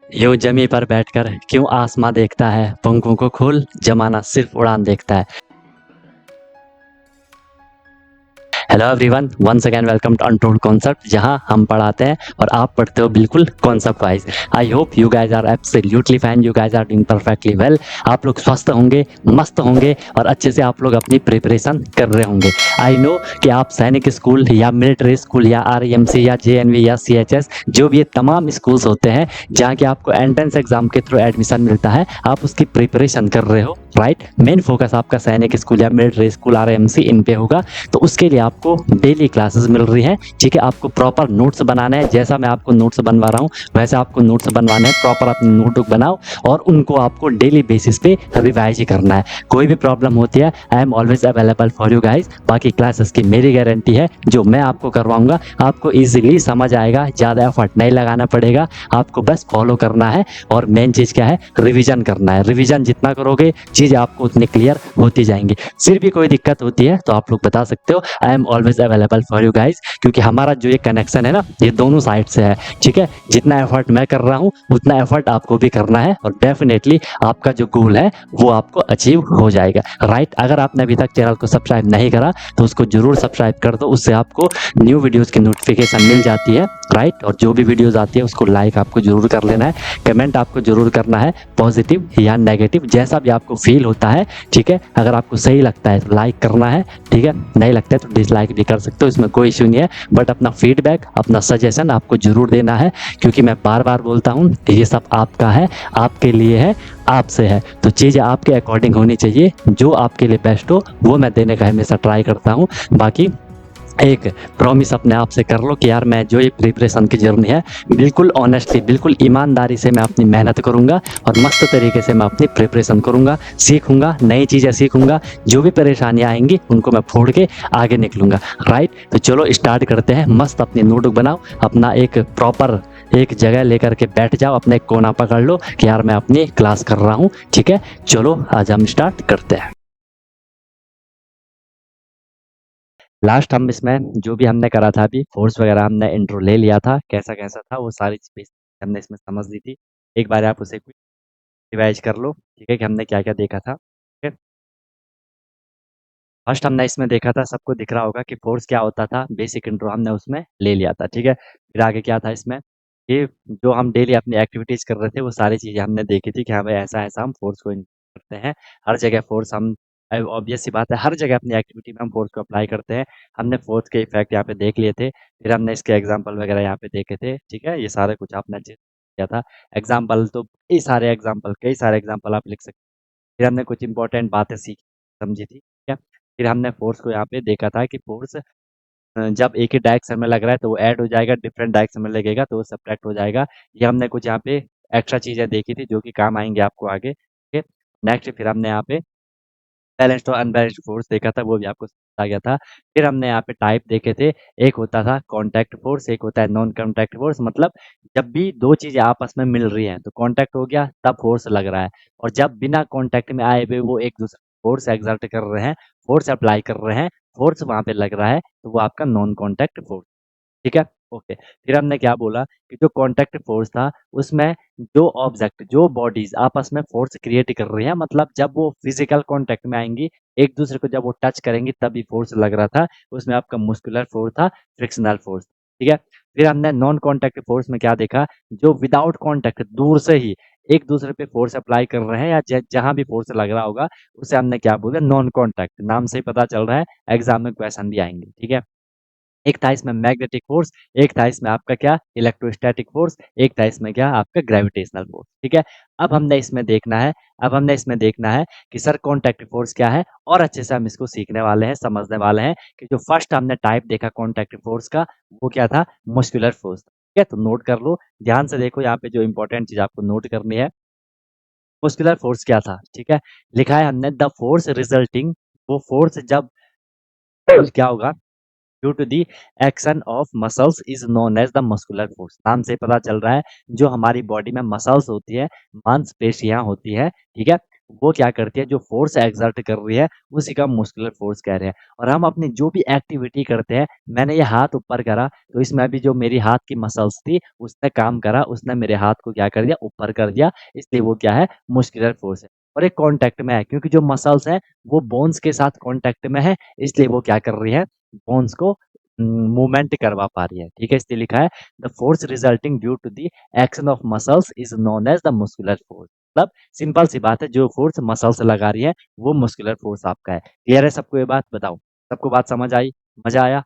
यूं जमी पर बैठकर क्यों आसमां देखता है, पंखों को खोल जमाना सिर्फ उड़ान देखता है। Hello everyone, once again welcome to untold concept, जहां हम पढ़ाते हैं और आप पढ़ते हो बिल्कुल concept wise. I hope you guys are absolutely fine, you guys are doing perfectly well. आप लोग स्वस्थ होंगे, मस्त होंगे और अच्छे से आप लोग अपनी प्रिपरेशन कर रहे होंगे। आई नो कि आप सैनिक स्कूल या मिलिट्री स्कूल या आरईएमसी या जेएनवी या सीएचएस, जो भी ये तमाम स्कूल्स होते हैं जहाँ के आपको एंट्रेंस एग्जाम के थ्रू एडमिशन मिलता है, आप उसकी प्रिपरेशन कर रहे हो, राइट। मेन फोकस आपका सैनिक स्कूल या मिलिट्री स्कूल आरईएमसी इन पे होगा। तो उसके लिए आपको डेली क्लासेस मिल रही हैं, ठीक है। आपको प्रॉपर नोट्स बनाना है, जैसा मैं आपको नोट्स बनवा रहा हूँ वैसे आपको नोट्स बनवाने हैं। प्रॉपर अपनी नोटबुक बनाओ और उनको आपको डेली बेसिस पे रिवाइज ही करना है। कोई भी प्रॉब्लम होती है, I am always available for you guys. बाकी क्लासेस की मेरी गारंटी है, जो मैं आपको करवाऊंगा आपको ईजिली समझ आएगा, ज़्यादा एफर्ट नहीं लगाना पड़ेगा, आपको बस फॉलो करना है। और मेन चीज़ क्या है, रिविजन करना है। रिविजन जितना करोगे चीज़ें आपको उतनी क्लियर होती जाएंगी। फिर भी कोई दिक्कत होती है तो आप लोग बता सकते हो, I am always available for you guys. क्योंकि हमारा जो ये कनेक्शन है ना, ये दोनों साइड से है, ठीक है। जितना एफर्ट मैं कर रहा हूँ उतना एफर्ट आपको भी करना है और डेफिनेटली आपका जो गोल है वो आपको अचीव हो जाएगा, राइट। अगर आपने अभी तक चैनल को सब्सक्राइब नहीं करा तो उसको जरूर सब्सक्राइब कर दो, उससे आपको न्यू वीडियोस की नोटिफिकेशन मिल जाती है, राइट। और जो भी वीडियोस आती है उसको लाइक आपको जरूर कर लेना है, कमेंट आपको जरूर करना है, पॉजिटिव या नेगेटिव जैसा भी आपको फील होता है, ठीक है। अगर आपको सही लगता है तो लाइक करना है, ठीक है। नहीं लगता है तो डिसलाइक भी कर सकते हो, इसमें कोई इश्यू नहीं है। बट अपना फीडबैक, अपना सजेशन आपको जरूर देना है, क्योंकि मैं बार बार बोलता हूँ कि ये सब आपका है, आपके लिए है, आपसे है। तो चीज़ें आपके अकॉर्डिंग होनी चाहिए, जो आपके लिए बेस्ट हो वो मैं देने का हमेशा ट्राई करता हूँ। बाकी एक प्रॉमिस अपने आप से कर लो कि यार मैं जो ये प्रिपरेशन की जर्नी है बिल्कुल ऑनेस्टली, बिल्कुल ईमानदारी से मैं अपनी मेहनत करूंगा और मस्त तरीके से मैं अपनी प्रिपरेशन करूंगा, सीखूंगा, नई चीज़ें सीखूंगा। जो भी परेशानियां आएंगी उनको मैं फोड़ के आगे निकलूंगा, राइट। तो चलो स्टार्ट करते हैं। मस्त अपनी नोटबुक बनाओ, अपना एक प्रॉपर एक जगह लेकर के बैठ जाओ, अपने एक कोना पकड़ लो कि यार मैं अपनी क्लास कर रहा हूँ, ठीक है। चलो आज हम स्टार्ट करते हैं। लास्ट हम इसमें जो भी हमने करा था, अभी फोर्स वगैरह हमने इंट्रो ले लिया था, कैसा कैसा था वो सारी चीज़ हमने इसमें समझ ली थी। एक बार आप उसे रिवाइज कर लो, ठीक है, कि हमने क्या क्या देखा था, ठीक है। फर्स्ट हमने इसमें देखा था, सबको दिख रहा होगा कि फोर्स क्या होता था, बेसिक इंट्रो हमने उसमें ले लिया था, ठीक है। फिर आगे क्या था इसमें, ये जो हम डेली अपनी एक्टिविटीज कर रहे थे वो सारी चीज़ें हमने देखी थी कि हाँ भाई ऐसा ऐसा हम फोर्स को करते हैं। हर जगह फोर्स हम, ऑब्वियस सी बात है, हर जगह अपनी एक्टिविटी में हम फोर्स को अप्लाई करते हैं। हमने फोर्स के इफेक्ट यहाँ पे देख लिए थे, फिर हमने इसके एग्जाम्पल वगैरह यहाँ पे देखे थे, ठीक है। ये सारे कुछ आपने अच्छे से किया था। एग्जाम्पल तो कई सारे एग्जाम्पल आप लिख सकते हैं। फिर हमने कुछ इंपॉर्टेंट बातें सीखी, समझी थी, ठीक है। फिर हमने फोर्स को यहाँ पे देखा था कि फोर्स जब एक ही डायरेक्शन में लग रहा है तो वो ऐड हो जाएगा, डिफरेंट डायरेक्शन में लगेगा तो वो सब्ट्रैक्ट हो जाएगा। ये हमने कुछ यहाँ पे एक्स्ट्रा चीज़ें देखी थी जो कि काम आएंगे आपको आगे, ठीक है। नेक्स्ट फिर हमने यहाँ पे बैलेंस्ड और अनबैलेंस्ड फोर्स देखा था, वो भी आपको समझ आ गया था। फिर हमने यहाँ पे टाइप देखे थे, एक होता था कॉन्टैक्ट फोर्स, एक होता है नॉन कॉन्टैक्ट फोर्स। मतलब जब भी दो चीज़ें आपस में मिल रही हैं तो कॉन्टैक्ट हो गया तब फोर्स लग रहा है, और जब बिना कॉन्टैक्ट में आए हुए वो एक दूसरे फोर्स एक्सर्ट कर रहे हैं, फोर्स अप्लाई कर रहे हैं, फोर्स वहाँ पे लग रहा है, तो वो आपका नॉन कॉन्टैक्ट फोर्स, ठीक है। ओके, फिर हमने क्या बोला कि जो कॉन्टैक्ट फोर्स था उसमें जो ऑब्जेक्ट, जो बॉडीज आपस में फोर्स क्रिएट कर रही हैं, मतलब जब वो फिजिकल कांटेक्ट में आएंगी, एक दूसरे को जब वो टच करेंगी तभी फोर्स लग रहा था, उसमें आपका मुस्कुलर फोर्स था, फ्रिक्शनल फोर्स, ठीक है। फिर हमने नॉन कांटेक्ट फोर्स में क्या देखा, जो विदाउट कांटेक्ट दूर से ही एक दूसरे पे फोर्स अप्लाई कर रहे हैं या जहां भी फोर्स लग रहा होगा उसे हमने क्या बोला, नॉन कांटेक्ट। नाम से ही पता चल रहा है, एग्जाम में क्वेश्चन भी आएंगे, ठीक है। एक था इसमें मैग्नेटिक फोर्स, एक था इसमें आपका क्या, इलेक्ट्रोस्टैटिक फोर्स, एक था इसमें क्या आपका ग्रेविटेशनल फोर्स, ठीक है। अब हमने इसमें देखना है, अब हमने इसमें देखना है कि सर कॉन्टैक्ट फोर्स क्या है, और अच्छे से हम इसको सीखने वाले हैं, समझने वाले हैं कि जो फर्स्ट हमने टाइप देखा कॉन्टैक्ट फोर्स का, वो क्या था, मस्कुलर फोर्स, ठीक है। तो नोट कर लो, ध्यान से देखो, यहाँ पे जो इंपॉर्टेंट चीज आपको नोट करनी है, मस्कुलर फोर्स क्या था, ठीक है। लिखा है हमने द फोर्स रिजल्टिंग, वो फोर्स जब क्या होगा, due to the action of muscles is known as the muscular force. नाम से पता चल रहा है, जो हमारी बॉडी में मसल्स होती है, मांसपेशियां होती है, ठीक है, वो क्या करती है, जो फोर्स एक्सर्ट कर रही है उसी का मस्कुलर फोर्स कह रहे हैं। और हम अपनी जो भी एक्टिविटी करते हैं, मैंने ये हाथ ऊपर करा तो इसमें अभी जो मेरी हाथ की मसल्स थी उसने काम करा, उसने मेरे हाथ को क्या कर दिया, ऊपर कर दिया, इसलिए वो क्या है, मस्कुलर फोर्स है। और एक कांटेक्ट में है, क्योंकि जो मसल्स हैं वो बोन्स के साथ कांटेक्ट में है, इसलिए वो क्या कर रही है, बोन्स को मूवमेंट करवा पा रही है। ठीक है, इसलिए लिखा है the force resulting due to the action of muscles is known as the muscular force. मतलब सिंपल सी बात है, जो फोर्स मसल्स लगा रही है वो मस्कुलर फोर्स आपका है। क्लियर है सबको ये बात? बताओ, सबको बात समझ आई, मजा आया?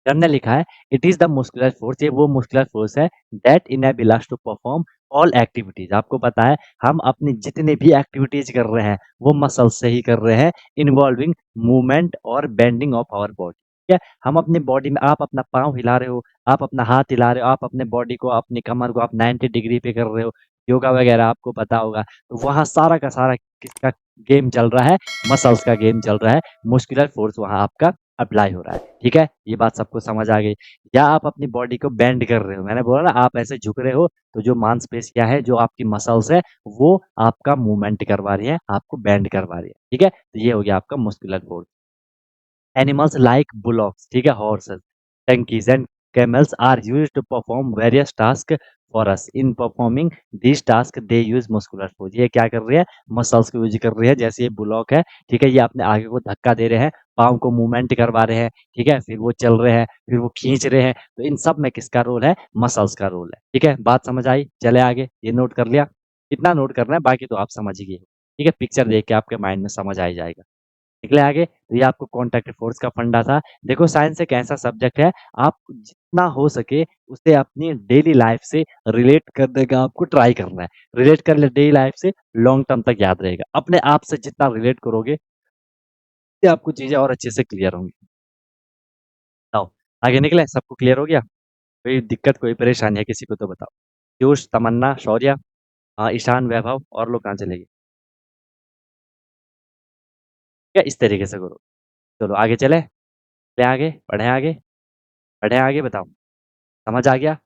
सर ने लिखा है it is the muscular force, ये वो मस्कुलर फोर्स है that enable us to perform all activities. आपको पता है हम अपनी जितनी भी एक्टिविटीज कर रहे हैं वो मसल से ही कर रहे हैं, इन्वॉल्विंग मूवमेंट और बेंडिंग ऑफ आवर बॉडी। ठीक है, हम अपनी बॉडी में, आप अपना पाँव हिला रहे हो, आप अपना हाथ हिला रहे हो, आप अपने बॉडी को, अपनी कमर को आप 90 डिग्री पे कर रहे हो, योगा वगैरह आपको पता होगा, तो वहाँ सारा का सारा किसका गेम चल रहा है, मसल्स का गेम चल रहा है, मस्कुलर फोर्स वहाँ आपका अप्लाई हो रहा है। ठीक है, ये बात सबको समझ आ गई? या आप अपनी बॉडी को बेंड कर रहे हो, मैंने बोला ना आप ऐसे झुक रहे हो, तो जो मांसपेशियां है, जो आपकी मसल्स है, वो आपका मूवमेंट करवा रही है, आपको बेंड करवा रही है। ठीक है, तो ये हो गया आपका muscular force. Animals like bullocks, ठीक है, horses, donkeys and camels are used to perform various tasks for us. In performing these tasks, they use muscular force. ये क्या कर रही है, मसल्स को यूज कर रही है। जैसे ये बुलॉक है, ठीक है, ये अपने आगे को धक्का दे रहे हैं, पाँव को मूवमेंट करवा रहे हैं, ठीक है, फिर वो चल रहे हैं, फिर वो खींच रहे हैं, तो इन सब में किसका रोल है, मसल्स का रोल है। ठीक है, बात समझ आई? चले आगे, ये नोट कर लिया, इतना नोट करना है, बाकी तो आप समझ ही गए। ठीक है, पिक्चर देख के आपके माइंड में समझ आ ही जाएगा। निकले आगे, तो ये आपको कॉन्टैक्ट फोर्स का फंडा था। देखो साइंस एक ऐसा सब्जेक्ट है, आप जितना हो सके उसे अपनी डेली लाइफ से रिलेट करने का आपको ट्राई करना है। रिलेट कर ले डेली लाइफ से, लॉन्ग टर्म तक याद रहेगा। अपने आप से जितना रिलेट करोगे, उससे आपको चीजें और अच्छे से क्लियर होंगी। बताओ, आगे निकले, सबको क्लियर हो गया? कोई दिक्कत, कोई परेशानी है किसी को तो बताओ। पीयूष, तमन्ना, शौर्य, ईशान, वैभव, और लोग कहाँ चले गए? क्या इस तरीके से करो। चलो आगे चले, चले आगे, पढ़े आगे, पढ़े आगे, बताओ, समझ आ गया?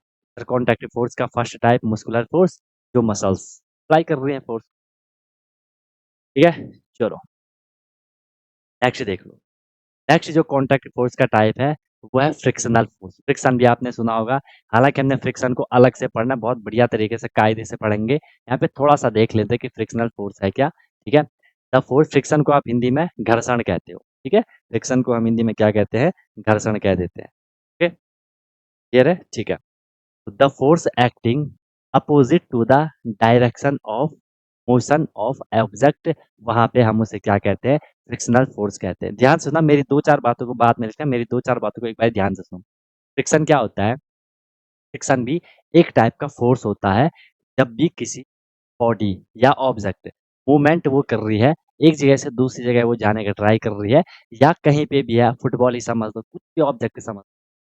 कॉन्ट्रैक्टिव फोर्स का फर्स्ट टाइप मस्कुलर फोर्स, जो मसल्स अप्लाई कर रही हैं फोर्स। ठीक है, चलो नेक्स्ट देख लो। नेक्स्ट जो कॉन्ट्रैक्टिव फोर्स का टाइप है वो है फ्रिक्शनल फोर्स। फ्रिक्शन भी आपने सुना होगा, हालांकि हमने फ्रिक्शन को अलग से पढ़ना, बहुत बढ़िया तरीके से कायदे से पढ़ेंगे। यहाँ पे थोड़ा सा देख लेते हैं कि फ्रिक्शनल फोर्स है क्या। ठीक है, द फोर्स, फ्रिक्शन को आप हिंदी में घर्षण कहते हो। ठीक है, फ्रिक्शन को हम हिंदी में क्या कहते हैं, घर्षण कह देते हैं। ठीक है, क्लियर है? ठीक है, the force acting opposite to the direction of motion of object, वहां पे हम उसे क्या कहते हैं, फ्रिक्शनल फोर्स कहते हैं। ध्यान से सुना, मेरी दो चार बातों को, बात में लिखना, मेरी दो चार बातों को एक बार ध्यान से सुनो। फ्रिक्शन क्या होता है? फ्रिक्शन भी एक टाइप का फोर्स होता है। जब भी किसी बॉडी या ऑब्जेक्ट मूवमेंट वो कर रही है, एक जगह से दूसरी जगह वो जाने का ट्राई कर रही है, या कहीं पे भी है, फुटबॉल ही समझ लो, कुछ भी ऑब्जेक्ट समझ लो,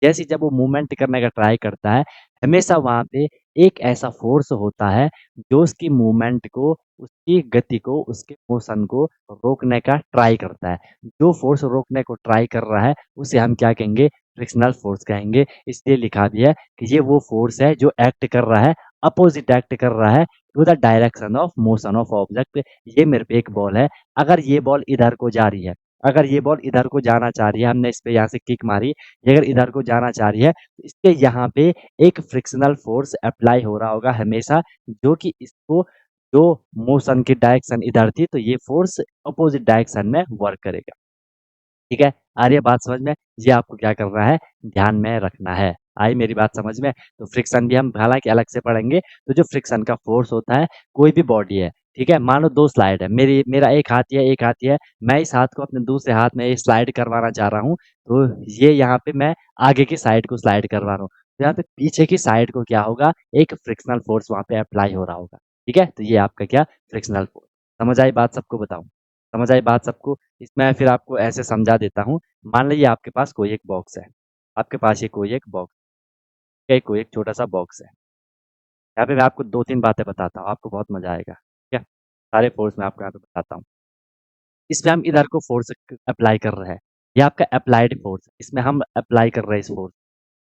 जैसे जब वो मूवमेंट करने का ट्राई करता है, हमेशा वहाँ पे एक ऐसा फोर्स होता है जो उसकी मूवमेंट को, उसकी गति को, उसके मोशन को रोकने का ट्राई करता है। जो फोर्स रोकने को ट्राई कर रहा है उसे हम क्या कहेंगे, फ्रिक्शनल फोर्स कहेंगे। इसलिए लिखा भी है कि ये वो फोर्स है जो एक्ट कर रहा है, अपोजिट एक्ट कर रहा है to the direction of motion of object. ये मेरे पे एक बॉल है, अगर ये बॉल इधर को जा रही है, अगर ये बॉल इधर को जाना चाह रही है, हमने इस पे यहाँ से किक मारी, ये अगर इधर को जाना चाह रही है, तो इसके यहाँ पे एक फ्रिक्शनल फोर्स अप्लाई हो रहा होगा हमेशा, जो कि इसको, जो मोशन की डायरेक्शन इधर थी, तो ये फोर्स अपोजिट डायरेक्शन में वर्क करेगा। ठीक है, आ रही है बात समझ में? ये आपको क्या करना है, ध्यान में रखना है। आई मेरी बात समझ में? तो फ्रिक्शन भी हम हालांकि अलग से पढ़ेंगे। तो जो फ्रिक्शन का फोर्स होता है, कोई भी बॉडी है, ठीक है, मान लो दो स्लाइड है, मेरा एक हाथ है, एक हाथ है, मैं इस हाथ को अपने दूसरे हाथ में स्लाइड करवाना चाह रहा हूँ, तो ये यहाँ पे मैं आगे की साइड को स्लाइड करवा रहा हूँ, तो यहाँ पे पीछे की साइड को क्या होगा, एक फ्रिक्शनल फोर्स वहाँ पे अप्लाई हो रहा होगा। ठीक है, तो ये आपका क्या, फ्रिक्शनल फोर्स। समझ आई बात सबको? बताऊं, समझ आई बात सबको? इसमें फिर आपको ऐसे समझा देता हूँ। मान लीजिए आपके पास कोई एक बॉक्स है, आपके पास ये कोई एक बॉक्स है, कोई एक छोटा सा बॉक्स है। यहाँ पे मैं आपको दो तीन बातें बताता हूँ, आपको बहुत मजा आएगा। ठीक है, सारे फोर्स मैं आपको यहाँ पे बताता हूँ। इसमें हम इधर को फोर्स अप्लाई कर रहे हैं, ये आपका अप्लाइड फोर्स, इसमें हम अप्लाई कर रहे हैं इस फोर्स।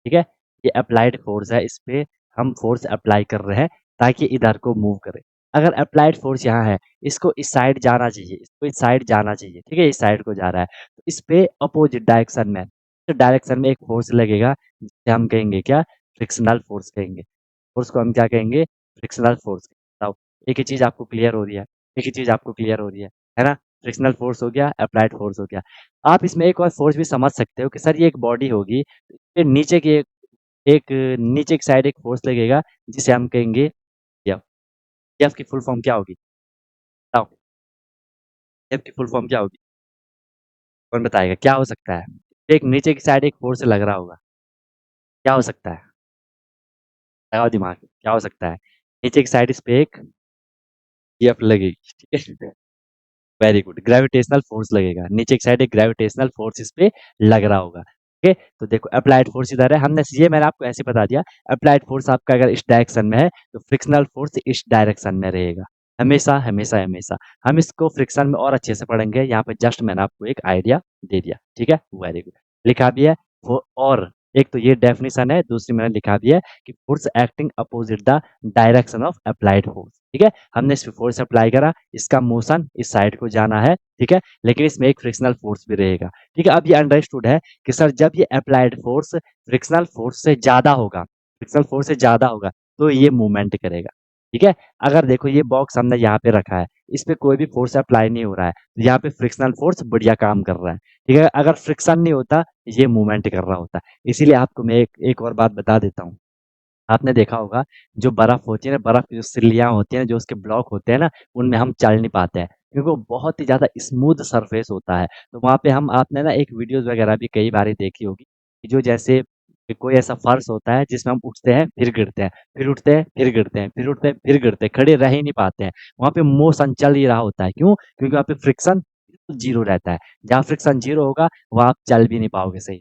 ठीक है, ये अप्लाइड फोर्स है, इस पे हम फोर्स अप्लाई कर रहे हैं ताकि इधर को मूव करे। अगर अप्लाइड फोर्स यहाँ है, इसको इस साइड जाना चाहिए, इसको इस साइड जाना चाहिए, ठीक है, इस साइड को जा रहा है, तो इस पे अपोजिट डायरेक्शन में, तो डायरेक्शन में एक फोर्स लगेगा, जिसे हम कहेंगे क्या, फ्रिक्शनल फोर्स कहेंगे। फोर्स को हम क्या कहेंगे, फ्रिक्शनल फोर्स। बताओ, एक ही चीज आपको क्लियर हो रही है, एक ही चीज आपको क्लियर हो रही है ना। फ्रिक्शनल फोर्स हो गया, अप्लाइड फोर्स हो गया। आप इसमें एक और फोर्स भी समझ सकते हो कि सर ये एक बॉडी होगी, फिर नीचे की एक नीचे की साइड एक फोर्स लगेगा, जिसे हम कहेंगे एफ। एफ की फुल फॉर्म क्या होगी, बताओ, एफ की फुल फॉर्म क्या होगी, कौन बताएगा, क्या हो सकता है। एक नीचे की साइड एक फोर्स लग रहा होगा, क्या हो सकता है, लगाओ दिमाग, क्या हो सकता है। नीचे की साइड इस पे एक एफ लगेगी, ठीक है, वेरी गुड, ग्रेविटेशनल फोर्स लगेगा, नीचे की साइड एक ग्रेविटेशनल फोर्स इस पे लग रहा होगा। ओके, तो देखो अप्लाइड फोर्स इधर है, हमने ये मैंने आपको ऐसे बता दिया। अप्लाइड फोर्स आपका अगर इस डायरेक्शन में है, तो फ्रिक्शनल फोर्स इस डायरेक्शन में रहेगा, हमेशा हमेशा हमेशा। हम इसको फ्रिक्शन में और अच्छे से पढ़ेंगे, यहाँ पे जस्ट मैंने आपको एक आइडिया दे दिया, ठीक है, वेरी गुड। लिखा भी है और एक तो ये डेफिनेशन है, दूसरी मैंने लिखा भी है कि force acting opposite the direction of applied force, ठीक है। हमने इस पे फोर्स अप्लाई करा, इसका मोशन इस साइड को जाना है, ठीक है, लेकिन इसमें एक फ्रिक्शनल फोर्स भी रहेगा, ठीक है। अब ये अंडरस्टूड है कि सर जब ये अप्लाइड फोर्स फ्रिक्शनल फोर्स से ज्यादा होगा, फ्रिक्शनल फोर्स से ज्यादा होगा, तो ये मूवमेंट करेगा, ठीक है। अगर देखो ये बॉक्स हमने यहाँ पे रखा है, इस पे कोई भी फोर्स अप्लाई नहीं हो रहा है, तो यहाँ पे फ्रिक्शनल फोर्स बढ़िया काम कर रहा है, ठीक है। अगर फ्रिक्शन नहीं होता, ये मूवमेंट कर रहा होता। इसीलिए आपको मैं एक और बात बता देता हूँ। आपने देखा होगा, जो बर्फ होती है ना, बर्फ की जो सिल्लियां होती हैं, जो उसके ब्लॉक होते हैं ना, उनमें हम चल नहीं पाते हैं, क्योंकि वो बहुत ही ज्यादा स्मूथ सरफेस होता है। तो वहां पे हम, आपने ना एक वीडियोस वगैरह भी कई बार देखी होगी, कि जो जैसे कि कोई ऐसा फर्श होता है जिसमें हम उठते हैं फिर गिरते हैं, फिर उठते हैं फिर गिरते हैं, फिर उठते हैं फिर गिरते हैं, खड़े रह ही नहीं पाते हैं। वहां पे मोशन चल ही रहा होता है, क्यों, क्योंकि वहां पे फ्रिक्शन जीरो रहता है। जहाँ फ्रिक्शन जीरो होगा, वहां आप चल भी नहीं पाओगे सही,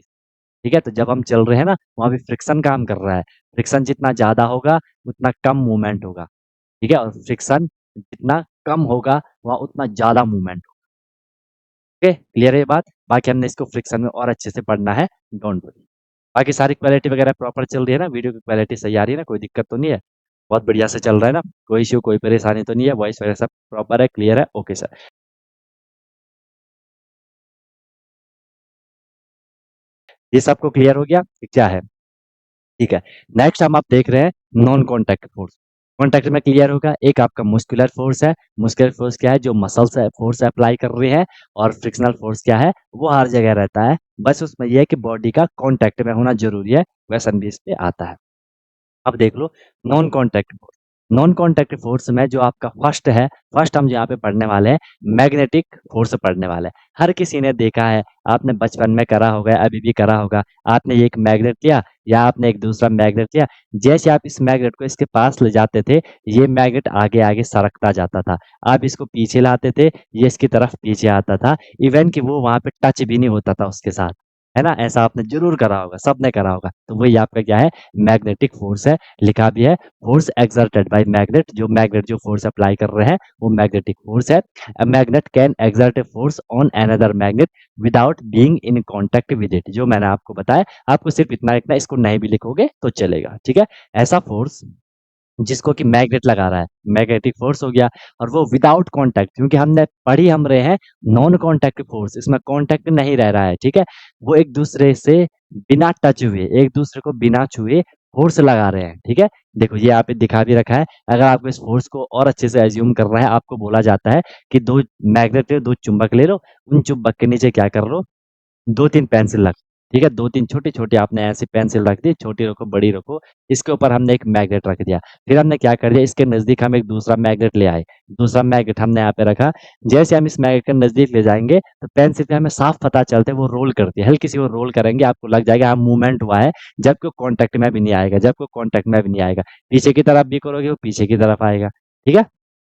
ठीक है। तो जब हम चल रहे हैं ना, वहाँ पे फ्रिक्शन काम कर रहा है, फ्रिक्शन जितना ज़्यादा होगा, उतना कम मूवमेंट होगा, ठीक है, और फ्रिक्शन जितना कम होगा, वहाँ उतना ज़्यादा मूवमेंट होगा। ओके, क्लियर है ये बात। बाकी हमने इसको फ्रिक्शन में और अच्छे से पढ़ना है, डोंट वरी। बाकी सारी क्वालिटी वगैरह प्रॉपर चल रही है ना, वीडियो की क्वालिटी सही आ रही है ना, कोई दिक्कत तो नहीं है, बहुत बढ़िया से चल रहा है ना, कोई इश्यू कोई परेशानी तो नहीं है, वॉइस वगैरह सब प्रॉपर है, क्लियर है, ओके सर। ये सबको क्लियर हो गया कि क्या है, ठीक है। नेक्स्ट हम आप देख रहे हैं नॉन कॉन्टैक्ट फोर्स। कॉन्टैक्ट में क्लियर होगा, एक आपका मुस्कुलर फोर्स है। मुस्कुलर फोर्स क्या है, जो मसल्स है फोर्स अप्लाई कर रहे हैं, और फ्रिक्शनल फोर्स क्या है, वो हर जगह रहता है, बस उसमें यह है कि बॉडी का कॉन्टैक्ट में होना जरूरी है, वैसन भी इस पे आता है। अब देख लो non contact force. Non contact force में जो आपका फर्स्ट है, फर्स्ट हम जो यहाँ पे पढ़ने वाले हैं, मैग्नेटिक फोर्स पढ़ने वाले हैं। हर किसी ने देखा है, आपने बचपन में करा होगा, अभी भी करा होगा, आपने ये एक मैग्नेट लिया, या आपने एक दूसरा मैग्नेट लिया, जैसे आप इस मैग्नेट को इसके पास ले जाते थे, ये मैग्नेट आगे आगे सरकता जाता था। आप इसको पीछे लाते थे, ये इसकी तरफ पीछे आता था, इवन कि वो वहां पे टच भी नहीं होता था उसके साथ, है ना। ऐसा आपने जरूर करा होगा, सबने करा होगा। तो वही आपका क्या है, मैग्नेटिक फोर्स है। लिखा भी है फोर्स एक्सर्टेड बाय मैग्नेट, जो मैग्नेट जो फोर्स अप्लाई कर रहे हैं, वो मैग्नेटिक फोर्स है। A magnet can exert a force on another magnet without being in contact with it, जो मैंने आपको बताया। आपको सिर्फ इतना लिखना है, इसको नहीं भी लिखोगे तो चलेगा, ठीक है। ऐसा फोर्स जिसको कि मैग्नेट लगा रहा है, मैग्नेटिक फोर्स हो गया। और वो विदाउट कांटेक्ट, क्योंकि हमने पढ़ी हम रहे हैं नॉन कांटेक्ट फोर्स, इसमें कांटेक्ट नहीं रह रहा है, ठीक है। वो एक दूसरे से बिना टच हुए, एक दूसरे को बिना छुए फोर्स लगा रहे हैं, ठीक है। देखो ये यहाँ पे दिखा भी रखा है। अगर आपको इस फोर्स को और अच्छे से एज्यूम करना है, आपको बोला जाता है कि दो मैग्नेट ले, दो चुंबक ले लो, उन चुंबक के नीचे क्या कर लो, 2-3 पेंसिल रख, ठीक है, 2-3 छोटी-छोटी आपने ऐसी पेंसिल रख दी, छोटी रखो, बड़ी रखो, इसके ऊपर हमने एक मैग्नेट रख दिया। फिर हमने क्या कर दिया, इसके नज़दीक हम एक दूसरा मैग्नेट ले आए, दूसरा मैग्नेट हमने यहाँ पे रखा। जैसे हम इस मैग्नेट के नज़दीक ले जाएँगे, तो पेंसिल पे हमें साफ पता चलता है वो रोल करती है, हल्की सी वो रोल करेंगे, आपको लग जाएगा हाँ मूवमेंट हुआ है, जबकि वो कॉन्टैक्ट में भी नहीं आएगा, जबकि वो कॉन्टैक्ट में भी नहीं आएगा। पीछे की तरफ भी करोगे, वो पीछे की तरफ आएगा, ठीक है।